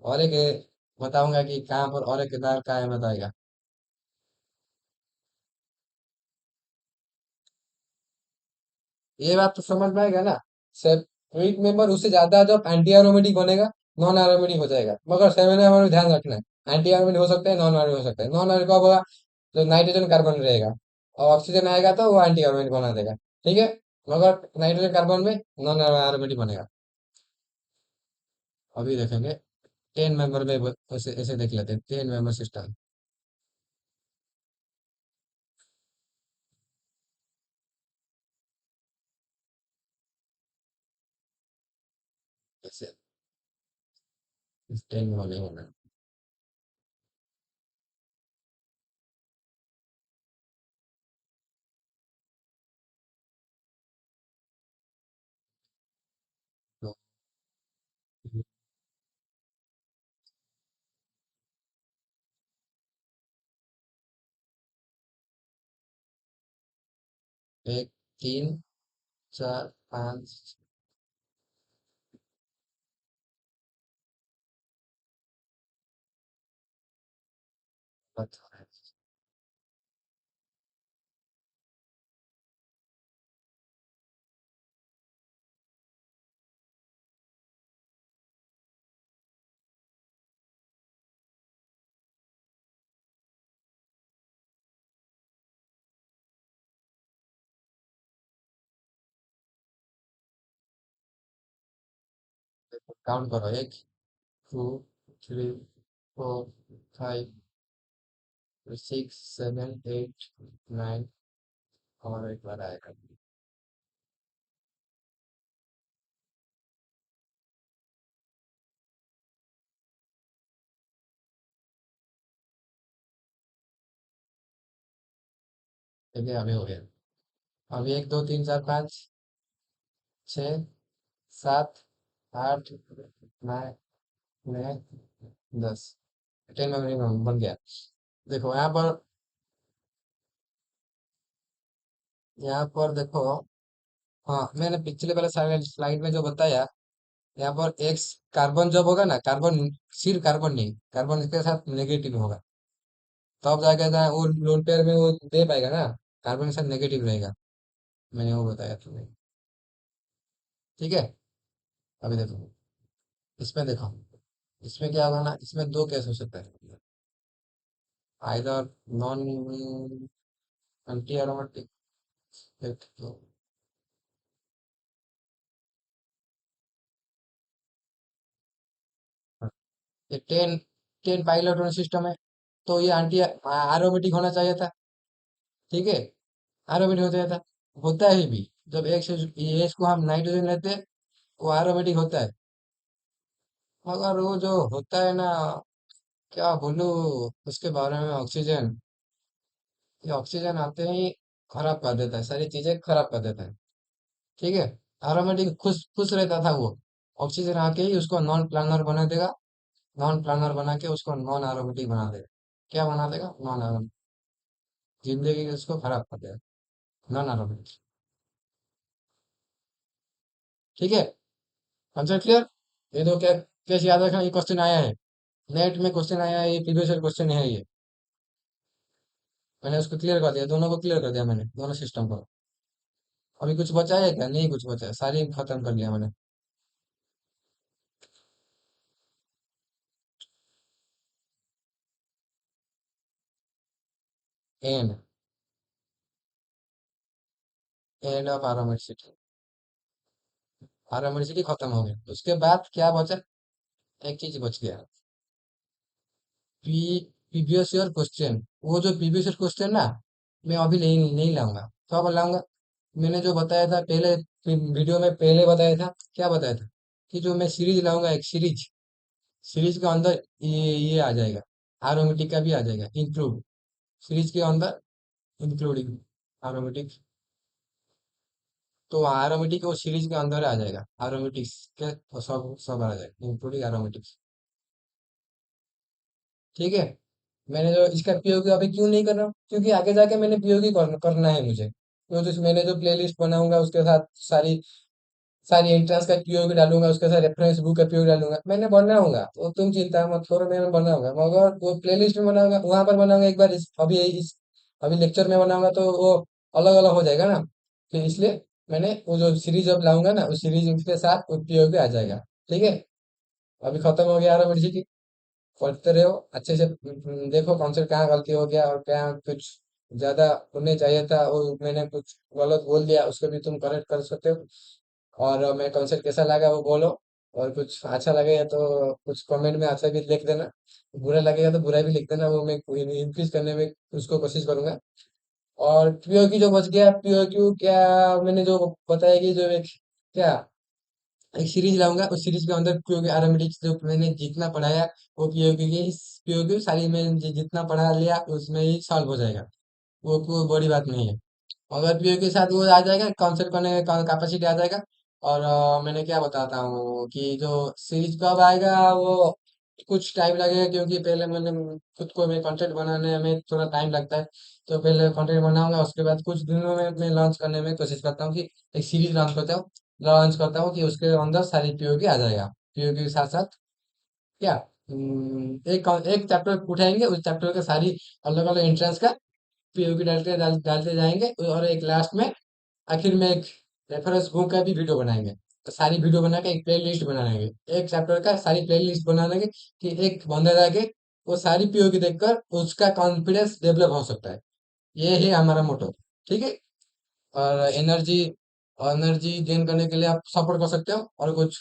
और एक बताऊंगा कि कहाँ पर और एक बार कायमत आएगा। ये बात तो समझ में आएगा ना। वीक मेंबर उससे ज्यादा जब एंटी एरोमेटिक बनेगा, नॉन एरोमेटिक हो जाएगा। मगर सेवन एरोमेटिक में ध्यान रखना है, एंटी एरोमेटिक हो सकता है, नॉन एरोमेटिक हो सकता है। नॉन एरोमेटिक कब होगा, जो नाइट्रोजन कार्बन रहेगा और ऑक्सीजन आएगा तो वो एंटी एरोमेटिक बना देगा। ठीक है, मगर नाइट्रोजन कार्बन में नॉन एरोमेटिक बनेगा। अभी देखेंगे 10 मेंबर में ऐसे ऐसे देख लेते हैं, 10 मेंबर सिस्टम। ऐसे 10 वाले होना। तो 1, 3, 4, 5। काउंट करो, 1, 2, 3, 4, 5, 6, 7, 8, 9, और एक बार आएगा। ठीक है, अभी हो गया। अभी 1, 2, 3, 4, 5, 6, 7, 8, 9, 10। 10 मेमोरी में बन गया। देखो यहाँ पर देखो। हाँ, मैंने पिछले वाले स्लाइड में जो बताया, यहाँ पर एक्स कार्बन जब होगा ना, कार्बन सिर्फ कार्बन नहीं, कार्बन इसके साथ नेगेटिव होगा, तब जाके ना वो लोन पेयर में वो दे पाएगा ना, कार्बन के साथ नेगेटिव रहेगा। मैंने वो बताया तुम्हें। ठीक है, अभी देखो, इसमें देखो, इसमें क्या होगा ना, इसमें दो केस हो सकता है। आइदर नॉन एंटी एरोमेटिक, ये 10 पाइलट सिस्टम है, तो ये एंटी एरोमेटिक होना चाहिए था। ठीक है, एरोमेटिक हो जाता था, होता है भी। जब एक से ये इसको हम नाइट्रोजन लेते हैं, वो एरोमेटिक होता है। मगर वो जो होता है ना, क्या बोलूं उसके बारे में, ऑक्सीजन, ये ऑक्सीजन आते ही खराब कर देता है, सारी चीजें खराब कर देता है। ठीक है, एरोमेटिक खुश खुश रहता था वो, ऑक्सीजन आके ही उसको नॉन प्लानर बना देगा, नॉन प्लानर बना के उसको नॉन एरोमेटिक बना देगा। क्या बना देगा, नॉन एरोमेटिक, जिंदगी उसको खराब कर देगा, नॉन एरोमेटिक। ठीक है, कंसेप्ट क्लियर। ये दो क्या कैसे याद रखना, ये क्वेश्चन आया है, नेट में क्वेश्चन आया है, ये प्रीवियस क्वेश्चन है ये। मैंने उसको क्लियर कर दिया, दोनों को क्लियर कर दिया मैंने, दोनों सिस्टम को। अभी कुछ बचा है क्या, नहीं कुछ बचा है, सारी खत्म कर लिया मैंने। And end of aromaticity. Aromaticity खत्म हो गया, उसके बाद क्या बचा? एक चीज बच गया। P previous year question. वो जो प्रीवियस ईयर क्वेश्चन ना, मैं अभी नहीं नहीं लाऊंगा। तो अब लाऊंगा। मैंने जो बताया था पहले, वीडियो में पहले बताया था, क्या बताया था? कि जो मैं सीरीज लाऊंगा, एक सीरीज, सीरीज के अंदर ये आ जाएगा। आरोमेटिक का भी आ जाएगा इंक्लूड, सीरीज के अंदर इंक्लूडिंग आरोमेटिक। तो आरोमेटिक वो सीरीज के अंदर आ जाएगा, आरोमेटिक्स के सब सब आ जाएगा इंक्लूडिंग आरोमेटिक्स। ठीक है। मैंने जो इसका पीओक्यू अभी क्यों नहीं कर रहा हूँ, क्योंकि आगे जाके मैंने पीओक्यू करना है मुझे। तो मैंने जो प्लेलिस्ट बनाऊंगा उसके साथ सारी सारी एंट्रेंस का पीओक्यू डालूंगा, उसके साथ रेफरेंस बुक का पीओक्यू डालूंगा, मैंने बनाऊंगा। तो तुम चिंता मत करो, मैंने बनाऊंगा। मगर वो प्लेलिस्ट में बनाऊंगा, वहां पर बनाऊंगा एक बार, अभी लेक्चर में बनाऊंगा तो वो अलग अलग हो जाएगा ना। तो इसलिए मैंने वो जो सीरीज अब लाऊंगा ना, उस सीरीज के साथ पीओक्यू आ जाएगा। ठीक है। अभी खत्म हो गया 11 मिनट। पढ़ते रहो अच्छे से। देखो कौन से कहाँ गलती हो गया और क्या कुछ ज्यादा होने चाहिए था, और मैंने कुछ गलत बोल दिया, उसको भी तुम करेक्ट कर सकते हो। और मैं कॉन्सेप्ट कैसा लगा वो बोलो। और कुछ अच्छा लगेगा तो कुछ कमेंट में अच्छा भी लिख देना। बुरा लगेगा तो बुरा भी लिख देना, वो मैं इंक्रीज करने में उसको कोशिश करूंगा। और पीओक्यू जो बच गया, पीओक्यू क्या, मैंने जो बताया कि जो एक क्या एक सीरीज लाऊंगा, उस सीरीज के अंदर पीओक्यू आरएमएडिक्स जो मैंने जितना पढ़ाया, वो पीओक्यू की पीओक्यू सारी में जितना पढ़ा लिया उसमें ही सॉल्व हो जाएगा। वो कोई बड़ी बात नहीं है। अगर पीओ के साथ वो आ जाएगा, काउंसिल करने का कैपेसिटी आ जाएगा। और मैंने क्या बताता हूँ कि जो सीरीज कब आएगा वो कुछ टाइम लगेगा, क्योंकि पहले मैंने खुद को मैं कंटेंट बनाने में थोड़ा टाइम लगता है। तो पहले कंटेंट बनाऊंगा, उसके बाद कुछ दिनों में मैं लॉन्च करने में कोशिश करता हूँ कि एक सीरीज लॉन्च करता हूँ कि उसके अंदर सारी पीओ आ जाएगा। पीओ के साथ साथ क्या, एक एक चैप्टर उठाएंगे, उस चैप्टर के सारी अलग अलग एंट्रेंस का पीओक्यू डालते जाएंगे, और एक लास्ट में आखिर में एक रेफरेंस बुक का भी वीडियो बनाएंगे। तो सारी वीडियो बना के एक प्ले लिस्ट बनाएंगे, एक चैप्टर का सारी प्ले लिस्ट बनाएंगे, कि एक बंदा जाके वो सारी पीओक्यू देखकर उसका कॉन्फिडेंस डेवलप हो सकता है। ये है हमारा मोटो। ठीक है। और एनर्जी एनर्जी गेन करने के लिए आप सपोर्ट कर सकते हो, और कुछ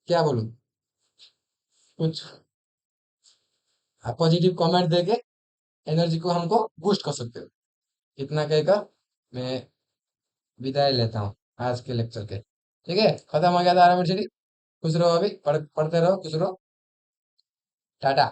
क्या बोलूं, कुछ पॉजिटिव कमेंट देके एनर्जी को हमको बूस्ट कर सकते हो। इतना कहकर मैं विदाई लेता हूँ आज के लेक्चर के। ठीक है, खत्म हो गया था 12 मिनट। खुश रहो, अभी पढ़ते रहो, खुश रहो। टाटा।